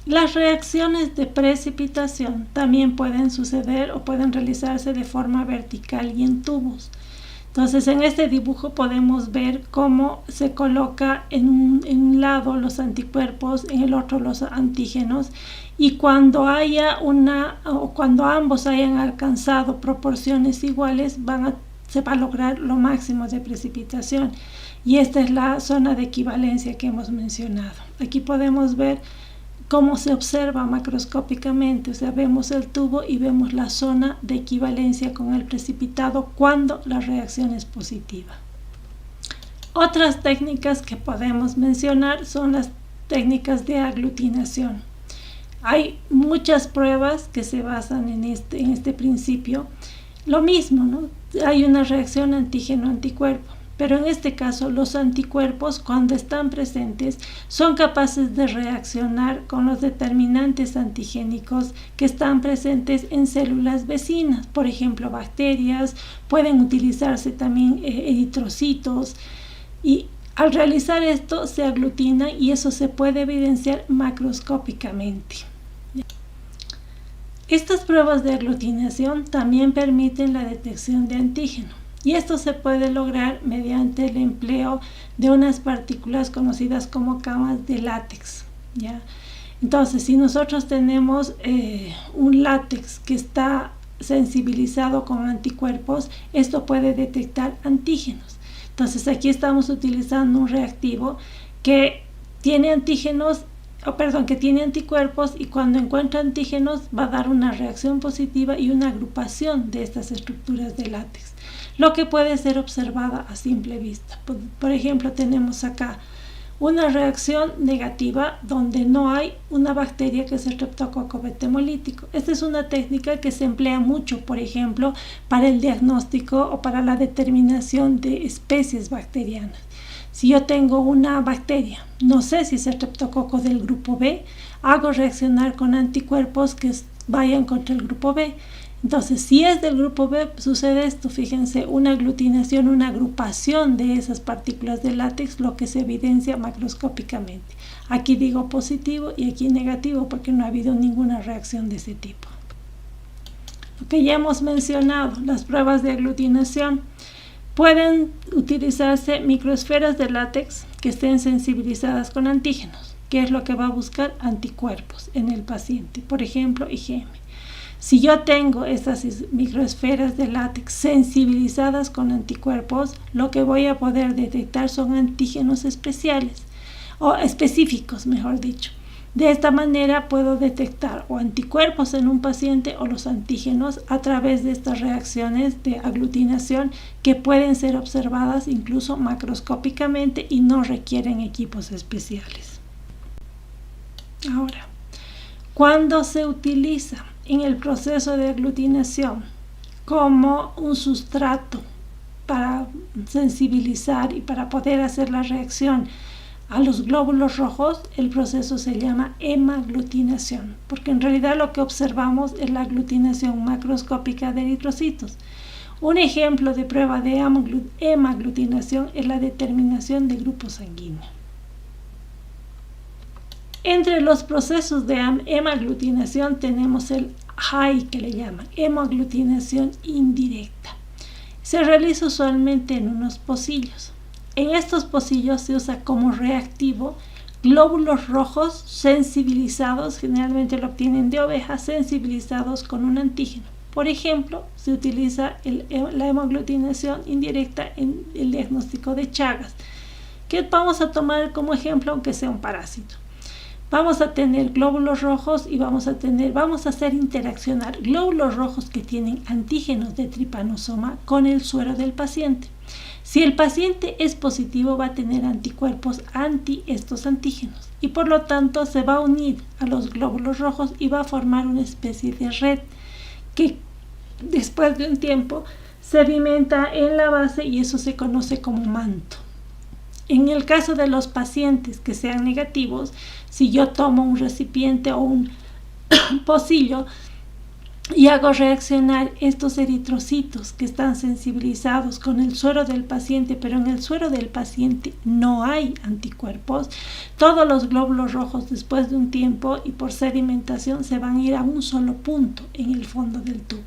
A: Las reacciones de precipitación también pueden suceder o pueden realizarse de forma vertical y en tubos. Entonces, en este dibujo podemos ver cómo se coloca en un lado los anticuerpos, en el otro los antígenos, y cuando cuando ambos hayan alcanzado proporciones iguales, se va a lograr lo máximo de precipitación. Y esta es la zona de equivalencia que hemos mencionado. Aquí podemos ver cómo se observa macroscópicamente, o sea, vemos el tubo y vemos la zona de equivalencia con el precipitado cuando la reacción es positiva. Otras técnicas que podemos mencionar son las técnicas de aglutinación. Hay muchas pruebas que se basan en este principio. Lo mismo, ¿no? Hay una reacción antígeno-anticuerpo. Pero en este caso, los anticuerpos, cuando están presentes, son capaces de reaccionar con los determinantes antigénicos que están presentes en células vecinas. Por ejemplo, bacterias, pueden utilizarse también eritrocitos. Y al realizar esto, se aglutina y eso se puede evidenciar macroscópicamente. Estas pruebas de aglutinación también permiten la detección de antígeno. Y esto se puede lograr mediante el empleo de unas partículas conocidas como camas de látex, ¿ya? Entonces, si nosotros tenemos un látex que está sensibilizado con anticuerpos, esto puede detectar antígenos. Entonces, aquí estamos utilizando un reactivo que tiene que tiene anticuerpos, y cuando encuentra antígenos va a dar una reacción positiva y una agrupación de estas estructuras de látex, lo que puede ser observada a simple vista. Por ejemplo, tenemos acá una reacción negativa donde no hay una bacteria que es el Streptococcus beta-hemolítico. Esta es una técnica que se emplea mucho, por ejemplo, para el diagnóstico o para la determinación de especies bacterianas. Si yo tengo una bacteria, no sé si es el Streptococcus del grupo B, hago reaccionar con anticuerpos que vayan contra el grupo B. Entonces, si es del grupo B, sucede esto. Fíjense, una aglutinación, una agrupación de esas partículas de látex, lo que se evidencia macroscópicamente. Aquí digo positivo y aquí negativo porque no ha habido ninguna reacción de ese tipo. Lo que ya hemos mencionado, las pruebas de aglutinación. Pueden utilizarse microesferas de látex que estén sensibilizadas con antígenos, que es lo que va a buscar anticuerpos en el paciente, por ejemplo, IgM. Si yo tengo estas microesferas de látex sensibilizadas con anticuerpos, lo que voy a poder detectar son antígenos especiales, o específicos, mejor dicho. De esta manera puedo detectar o anticuerpos en un paciente o los antígenos a través de estas reacciones de aglutinación que pueden ser observadas incluso macroscópicamente y no requieren equipos especiales. Ahora, cuando se utiliza en el proceso de aglutinación como un sustrato para sensibilizar y para poder hacer la reacción a los glóbulos rojos, el proceso se llama hemaglutinación, porque en realidad lo que observamos es la aglutinación macroscópica de eritrocitos. Un ejemplo de prueba de hemaglutinación es la determinación de grupo sanguíneo. Entre los procesos de hemaglutinación tenemos el HAI, que le llaman hemaglutinación indirecta. Se realiza usualmente en unos pocillos. En estos pocillos se usa como reactivo glóbulos rojos sensibilizados, generalmente lo obtienen de ovejas, sensibilizados con un antígeno. Por ejemplo, se utiliza la hemaglutinación indirecta en el diagnóstico de Chagas, que vamos a tomar como ejemplo aunque sea un parásito. Vamos a tener glóbulos rojos y vamos a hacer interaccionar glóbulos rojos que tienen antígenos de tripanosoma con el suero del paciente. Si el paciente es positivo, va a tener anticuerpos anti estos antígenos y por lo tanto se va a unir a los glóbulos rojos y va a formar una especie de red que después de un tiempo sedimenta en la base y eso se conoce como manto. En el caso de los pacientes que sean negativos, si yo tomo un recipiente o un pocillo y hago reaccionar estos eritrocitos que están sensibilizados con el suero del paciente, pero en el suero del paciente no hay anticuerpos, todos los glóbulos rojos después de un tiempo y por sedimentación se van a ir a un solo punto en el fondo del tubo.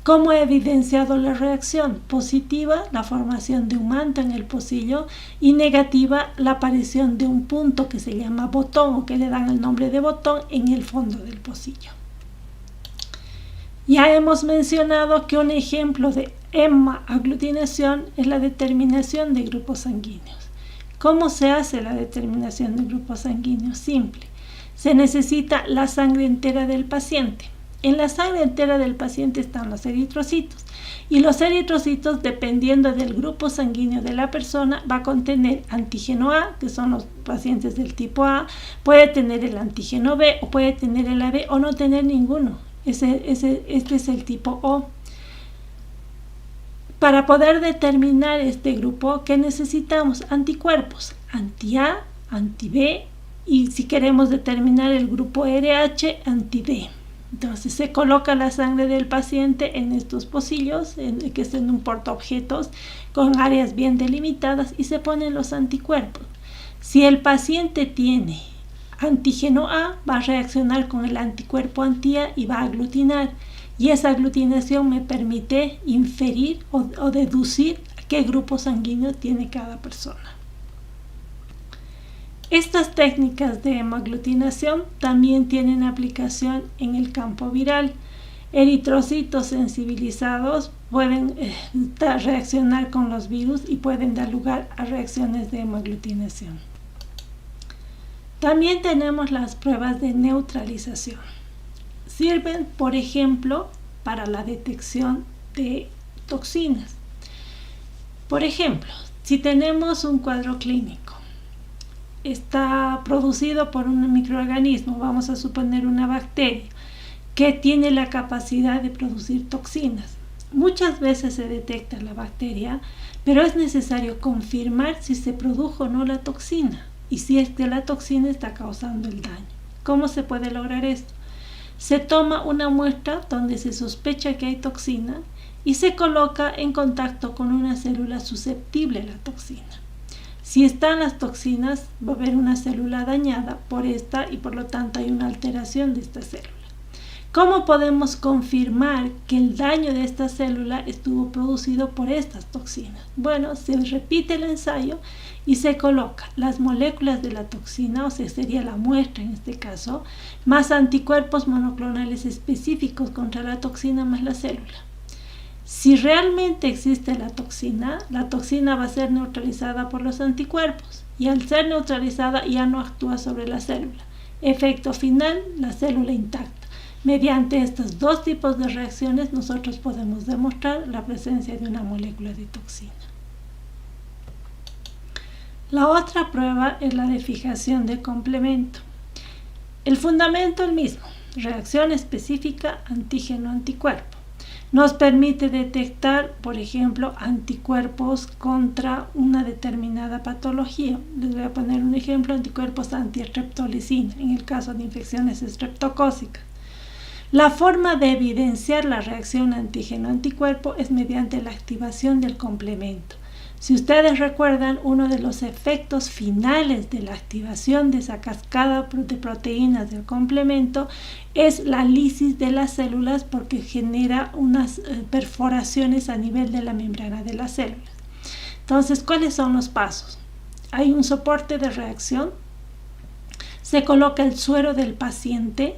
A: ¿Cómo he evidenciado la reacción? Positiva, la formación de un manto en el pocillo, y negativa, la aparición de un punto que se llama botón o que le dan el nombre de botón en el fondo del pocillo. Ya hemos mencionado que un ejemplo de hemaglutinación es la determinación de grupos sanguíneos. ¿Cómo se hace la determinación de grupos sanguíneos? Simple. Se necesita la sangre entera del paciente. En la sangre entera del paciente están los eritrocitos. Y los eritrocitos, dependiendo del grupo sanguíneo de la persona, va a contener antígeno A, que son los pacientes del tipo A, puede tener el antígeno B, o puede tener el AB, o no tener ninguno. Este es el tipo O. Para poder determinar este grupo, ¿qué necesitamos? Anticuerpos, anti-A, anti-B, y si queremos determinar el grupo RH, anti-D. Entonces se coloca la sangre del paciente en estos pocillos, que es en un portaobjetos, con áreas bien delimitadas, y se ponen los anticuerpos. Si el paciente tiene antígeno A, va a reaccionar con el anticuerpo anti-A y va a aglutinar, y esa aglutinación me permite inferir o deducir qué grupo sanguíneo tiene cada persona. Estas técnicas de hemaglutinación también tienen aplicación en el campo viral. Eritrocitos sensibilizados pueden reaccionar con los virus y pueden dar lugar a reacciones de hemaglutinación. También tenemos las pruebas de neutralización. Sirven, por ejemplo, para la detección de toxinas. Por ejemplo, si tenemos un cuadro clínico, está producido por un microorganismo, vamos a suponer una bacteria, que tiene la capacidad de producir toxinas. Muchas veces se detecta la bacteria, pero es necesario confirmar si se produjo o no la toxina y si es que la toxina está causando el daño. ¿Cómo se puede lograr esto? Se toma una muestra donde se sospecha que hay toxina y se coloca en contacto con una célula susceptible a la toxina. Si están las toxinas, va a haber una célula dañada por esta y por lo tanto hay una alteración de esta célula. ¿Cómo podemos confirmar que el daño de esta célula estuvo producido por estas toxinas? Bueno, se repite el ensayo y se coloca las moléculas de la toxina, o sea, sería la muestra en este caso, más anticuerpos monoclonales específicos contra la toxina más la célula. Si realmente existe la toxina va a ser neutralizada por los anticuerpos y al ser neutralizada ya no actúa sobre la célula. Efecto final, la célula intacta. Mediante estos dos tipos de reacciones nosotros podemos demostrar la presencia de una molécula de toxina. La otra prueba es la de fijación de complemento. El fundamento es el mismo, reacción específica antígeno-anticuerpo. Nos permite detectar, por ejemplo, anticuerpos contra una determinada patología. Les voy a poner un ejemplo, anticuerpos anti-streptolicina, en el caso de infecciones estreptocócicas. La forma de evidenciar la reacción antígeno-anticuerpo es mediante la activación del complemento. Si ustedes recuerdan, uno de los efectos finales de la activación de esa cascada de proteínas del complemento es la lisis de las células porque genera unas perforaciones a nivel de la membrana de las células. Entonces, ¿cuáles son los pasos? Hay un soporte de reacción, se coloca el suero del paciente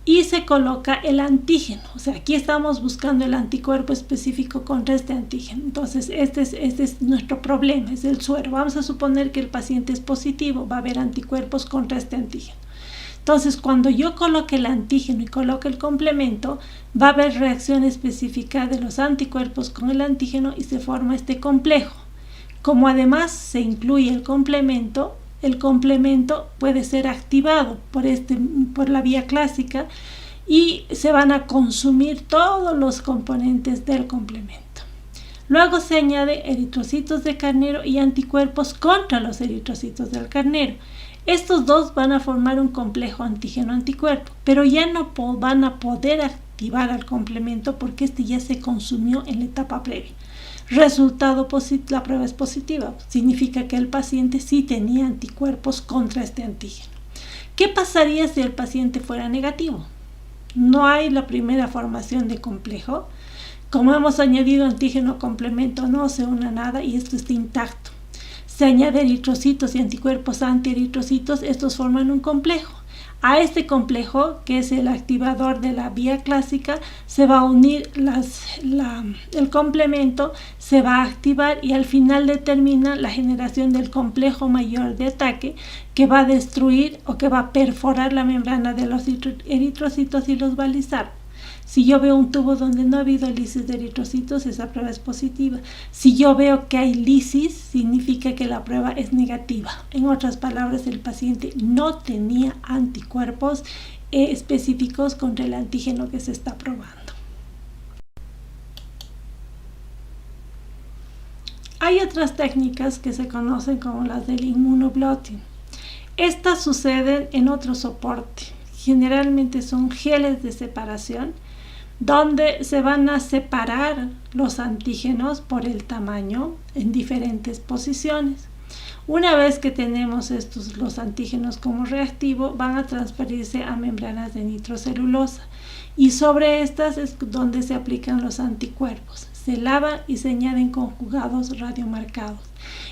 A: y se coloca el antígeno. O sea, aquí estamos buscando el anticuerpo específico contra este antígeno. Entonces, este es nuestro problema, es el suero. Vamos a suponer que el paciente es positivo, va a haber anticuerpos contra este antígeno. Entonces, cuando yo coloque el antígeno y coloque el complemento, va a haber reacción específica de los anticuerpos con el antígeno y se forma este complejo. Como además se incluye el complemento puede ser activado por la vía clásica y se van a consumir todos los componentes del complemento. Luego se añade eritrocitos de carnero y anticuerpos contra los eritrocitos del carnero. Estos dos van a formar un complejo antígeno-anticuerpo, pero ya no van a poder activar al complemento porque este ya se consumió en la etapa previa. Resultado positivo, la prueba es positiva, significa que el paciente sí tenía anticuerpos contra este antígeno. ¿Qué pasaría si el paciente fuera negativo? No hay la primera formación de complejo. Como hemos añadido antígeno complemento, no se une nada y esto está intacto. Se añade eritrocitos y anticuerpos antieritrocitos, estos forman un complejo. A este complejo, que es el activador de la vía clásica, se va a unir el complemento, se va a activar y al final determina la generación del complejo mayor de ataque que va a destruir o que va a perforar la membrana de los eritrocitos y los va a lisar. Si yo veo un tubo donde no ha habido lisis de eritrocitos, esa prueba es positiva. Si yo veo que hay lisis, significa que la prueba es negativa. En otras palabras, el paciente no tenía anticuerpos específicos contra el antígeno que se está probando. Hay otras técnicas que se conocen como las del immunoblotting. Estas suceden en otro soporte. Generalmente son geles de separación, donde se van a separar los antígenos por el tamaño en diferentes posiciones. Una vez que tenemos los antígenos como reactivo, van a transferirse a membranas de nitrocelulosa y sobre estas es donde se aplican los anticuerpos. Se lavan y se añaden conjugados radiomarcados.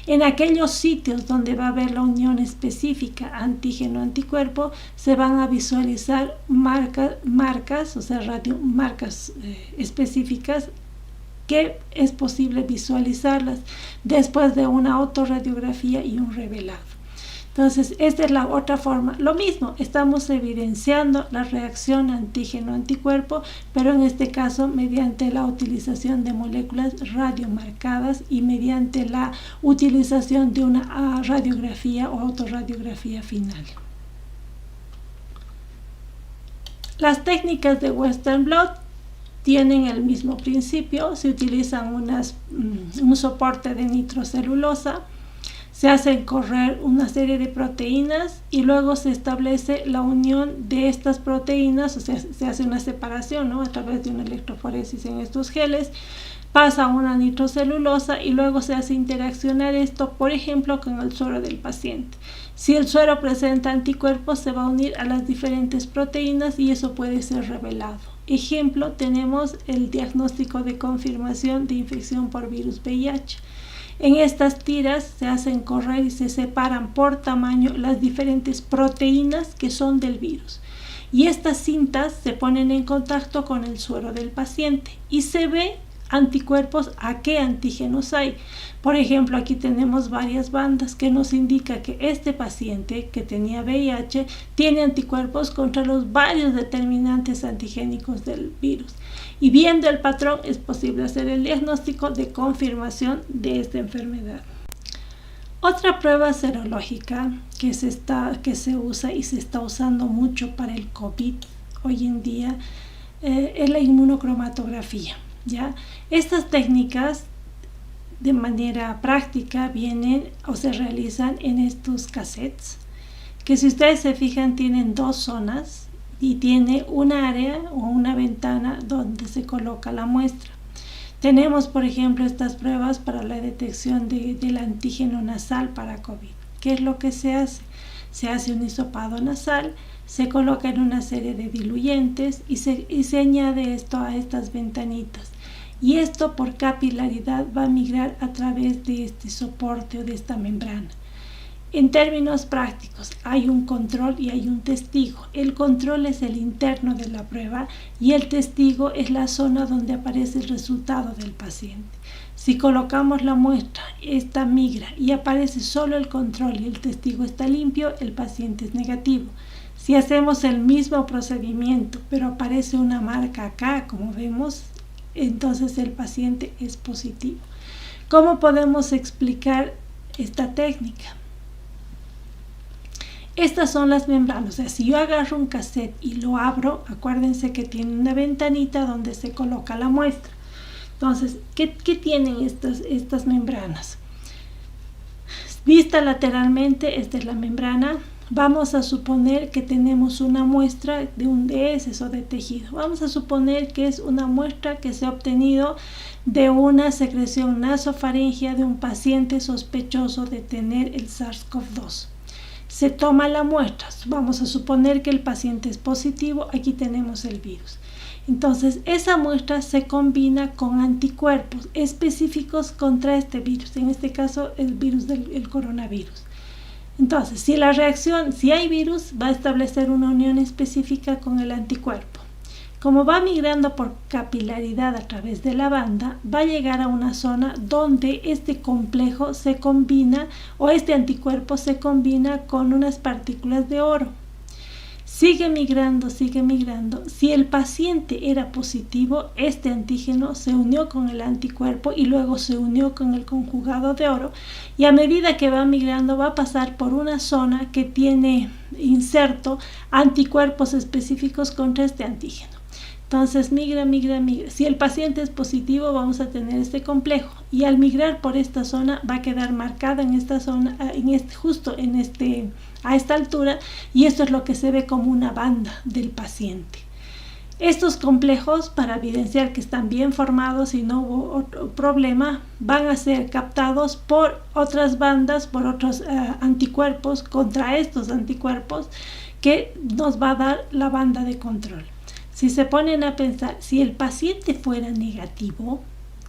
A: En aquellos sitios donde va a haber la unión específica antígeno-anticuerpo, se van a visualizar marcas, o sea, marcas específicas que es posible visualizarlas después de una autorradiografía y un revelado. Entonces, esta es la otra forma. Lo mismo, estamos evidenciando la reacción antígeno-anticuerpo, pero en este caso mediante la utilización de moléculas radiomarcadas y mediante la utilización de una radiografía o autorradiografía final. Las técnicas de Western blot tienen el mismo principio. Se utilizan un soporte de nitrocelulosa, se hacen correr una serie de proteínas y luego se establece la unión de estas proteínas, o sea, se hace una separación, ¿no?, a través de una electroforesis en estos geles, pasa a una nitrocelulosa y luego se hace interaccionar esto, por ejemplo, con el suero del paciente. Si el suero presenta anticuerpos, se va a unir a las diferentes proteínas y eso puede ser revelado. Ejemplo, tenemos el diagnóstico de confirmación de infección por virus VIH. En estas tiras se hacen correr y se separan por tamaño las diferentes proteínas que son del virus. Y estas cintas se ponen en contacto con el suero del paciente y se ve anticuerpos a qué antígenos hay. Por ejemplo, aquí tenemos varias bandas que nos indica que este paciente que tenía VIH tiene anticuerpos contra los varios determinantes antigénicos del virus. Y viendo el patrón es posible hacer el diagnóstico de confirmación de esta enfermedad. Otra prueba serológica que se usa y se está usando mucho para el COVID hoy en día es la inmunocromatografía, ¿ya? Estas técnicas de manera práctica vienen o se realizan en estos cassettes, que si ustedes se fijan tienen dos zonas y tiene un área o una ventana donde se coloca la muestra. Tenemos, por ejemplo, estas pruebas para la detección del antígeno nasal para COVID. ¿Qué es lo que se hace? Se hace un hisopado nasal, se coloca en una serie de diluyentes y se añade esto a estas ventanitas. Y esto por capilaridad va a migrar a través de este soporte o de esta membrana. En términos prácticos, hay un control y hay un testigo. El control es el interno de la prueba y el testigo es la zona donde aparece el resultado del paciente. Si colocamos la muestra, esta migra y aparece solo el control y el testigo está limpio, el paciente es negativo. Si hacemos el mismo procedimiento, pero aparece una marca acá, como vemos, entonces el paciente es positivo. ¿Cómo podemos explicar esta técnica? Estas son las membranas, o sea, si yo agarro un cassette y lo abro, acuérdense que tiene una ventanita donde se coloca la muestra. Entonces, ¿qué tienen estas membranas? Vista lateralmente, esta es la membrana, Vamos a suponer que tenemos una muestra de un DS o de tejido. Vamos a suponer que es una muestra que se ha obtenido de una secreción nasofaríngea de un paciente sospechoso de tener el SARS-CoV-2. Se toma la muestra. Vamos a suponer que el paciente es positivo. Aquí tenemos el virus. Entonces, esa muestra se combina con anticuerpos específicos contra este virus. En este caso, el virus del coronavirus. Entonces, si hay virus, va a establecer una unión específica con el anticuerpo. Como va migrando por capilaridad a través de la banda, va a llegar a una zona donde este complejo se combina, o este anticuerpo se combina con unas partículas de oro. Sigue migrando. Si el paciente era positivo, este antígeno se unió con el anticuerpo y luego se unió con el conjugado de oro. Y a medida que va migrando, va a pasar por una zona que tiene inserto anticuerpos específicos contra este antígeno. Entonces migra. Si el paciente es positivo, vamos a tener este complejo. Y al migrar por esta zona, va a quedar marcada en esta zona, a esta altura, y esto es lo que se ve como una banda del paciente. Estos complejos, para evidenciar que están bien formados y no hubo otro problema, van a ser captados por otras bandas, por otros anticuerpos contra estos anticuerpos, que nos va a dar la banda de control. Si se ponen a pensar, si el paciente fuera negativo,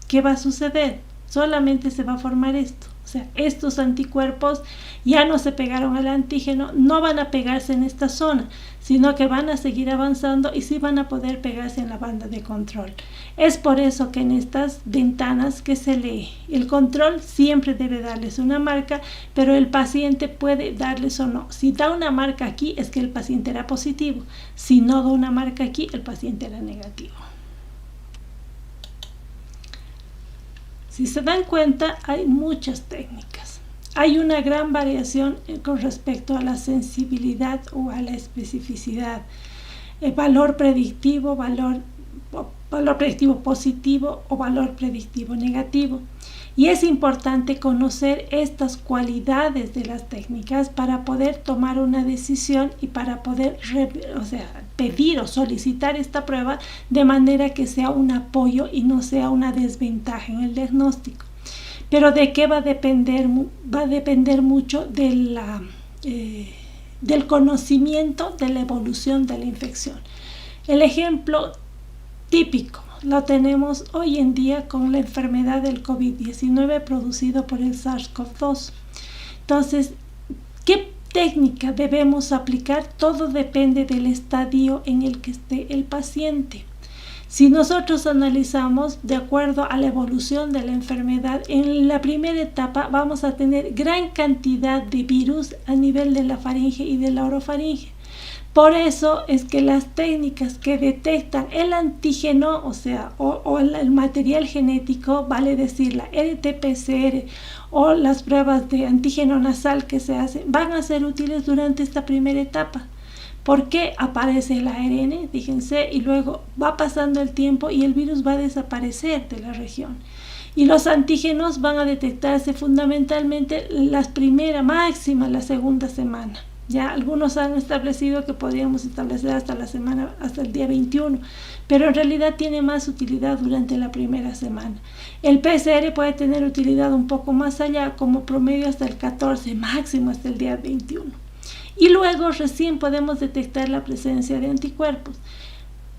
A: ¿qué va a suceder? Solamente se va a formar esto. O sea, estos anticuerpos ya no se pegaron al antígeno, no van a pegarse en esta zona, sino que van a seguir avanzando y sí van a poder pegarse en la banda de control. Es por eso que en estas ventanas que se lee, el control siempre debe darles una marca, pero el paciente puede darles o no. Si da una marca aquí, es que el paciente era positivo. Si no da una marca aquí, el paciente era negativo. Si se dan cuenta, hay muchas técnicas. Hay una gran variación con respecto a la sensibilidad o a la especificidad. Valor predictivo positivo o valor predictivo negativo. Y es importante conocer estas cualidades de las técnicas para poder tomar una decisión y para poder pedir o solicitar esta prueba de manera que sea un apoyo y no sea una desventaja en el diagnóstico. Pero ¿de qué va a depender? Va a depender mucho del conocimiento de la evolución de la infección. El ejemplo típico lo tenemos hoy en día con la enfermedad del COVID-19 producido por el SARS-CoV-2. Entonces, ¿qué técnica debemos aplicar? Todo depende del estadio en el que esté el paciente. Si nosotros analizamos de acuerdo a la evolución de la enfermedad, en la primera etapa vamos a tener gran cantidad de virus a nivel de la faringe y de la orofaringe. Por eso es que las técnicas que detectan el antígeno, o el material genético, vale decir la RT-PCR o las pruebas de antígeno nasal que se hacen, van a ser útiles durante esta primera etapa. Porque aparece el ARN, fíjense, y luego va pasando el tiempo y el virus va a desaparecer de la región. Y los antígenos van a detectarse fundamentalmente la la segunda semana. Ya algunos han establecido que podríamos establecer hasta el día 21, pero en realidad tiene más utilidad durante la primera semana. El PCR puede tener utilidad un poco más allá, como promedio hasta el 14, máximo hasta el día 21. Y luego recién podemos detectar la presencia de anticuerpos.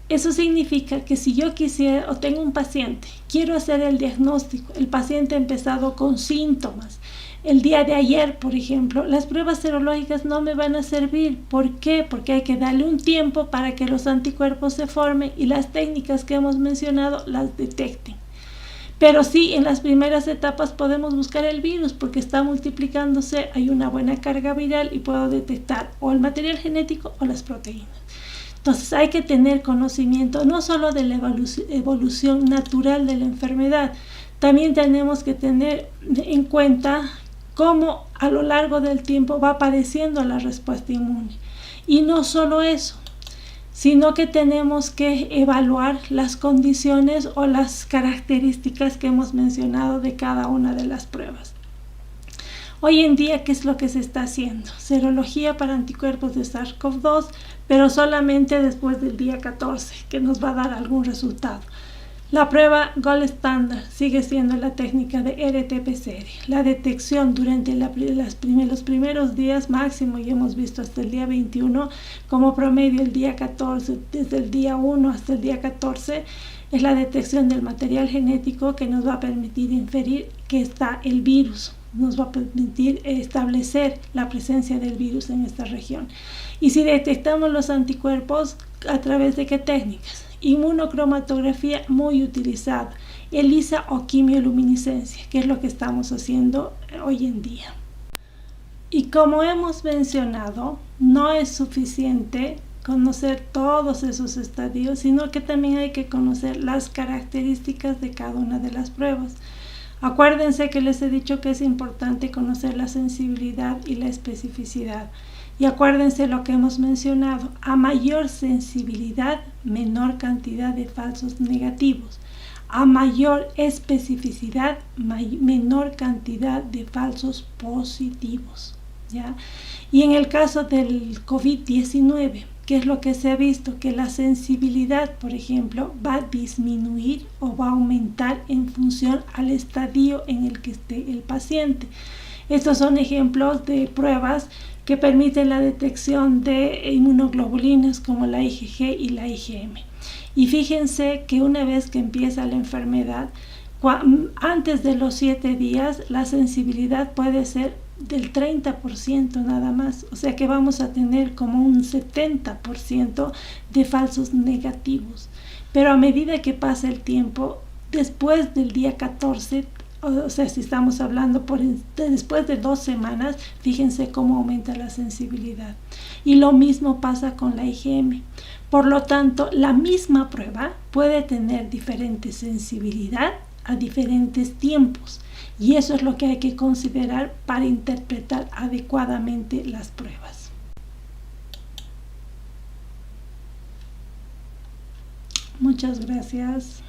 A: Eso significa que si yo quisiera o tengo un paciente, quiero hacer el diagnóstico, el paciente ha empezado con síntomas. El día de ayer, por ejemplo, las pruebas serológicas no me van a servir. ¿Por qué? Porque hay que darle un tiempo para que los anticuerpos se formen y las técnicas que hemos mencionado las detecten. Pero sí, en las primeras etapas podemos buscar el virus porque está multiplicándose, hay una buena carga viral y puedo detectar o el material genético o las proteínas. Entonces hay que tener conocimiento no solo de la evolución natural de la enfermedad, también tenemos que tener en cuenta cómo a lo largo del tiempo va apareciendo la respuesta inmune. Y no solo eso, sino que tenemos que evaluar las condiciones o las características que hemos mencionado de cada una de las pruebas. Hoy en día, ¿qué es lo que se está haciendo? Serología para anticuerpos de SARS-CoV-2, pero solamente después del día 14, que nos va a dar algún resultado. La prueba gold standard sigue siendo la técnica de RT-PCR. La detección durante los primeros días máximo, y hemos visto hasta el día 21, como promedio el día 14, desde el día 1 hasta el día 14, es la detección del material genético que nos va a permitir inferir que está el virus, nos va a permitir establecer la presencia del virus en esta región. Y si detectamos los anticuerpos, ¿a través de qué técnicas? Inmunocromatografía muy utilizada, ELISA o quimioluminiscencia, que es lo que estamos haciendo hoy en día. Y como hemos mencionado, no es suficiente conocer todos esos estadios, sino que también hay que conocer las características de cada una de las pruebas. Acuérdense que les he dicho que es importante conocer la sensibilidad y la especificidad. Y acuérdense lo que hemos mencionado, a mayor sensibilidad, menor cantidad de falsos negativos. A mayor especificidad, menor cantidad de falsos positivos, ¿ya? Y en el caso del COVID-19, ¿qué es lo que se ha visto? Que la sensibilidad, por ejemplo, va a disminuir o va a aumentar en función al estadio en el que esté el paciente. Estos son ejemplos de pruebas que permiten la detección de inmunoglobulinas como la IgG y la IgM. Y fíjense que una vez que empieza la enfermedad, antes de los 7 días, la sensibilidad puede ser del 30% nada más, o sea que vamos a tener como un 70% de falsos negativos. Pero a medida que pasa el tiempo, después del día 14, o sea, si estamos hablando después de 2 semanas, fíjense cómo aumenta la sensibilidad. Y lo mismo pasa con la IgM. Por lo tanto, la misma prueba puede tener diferente sensibilidad a diferentes tiempos. Y eso es lo que hay que considerar para interpretar adecuadamente las pruebas. Muchas gracias.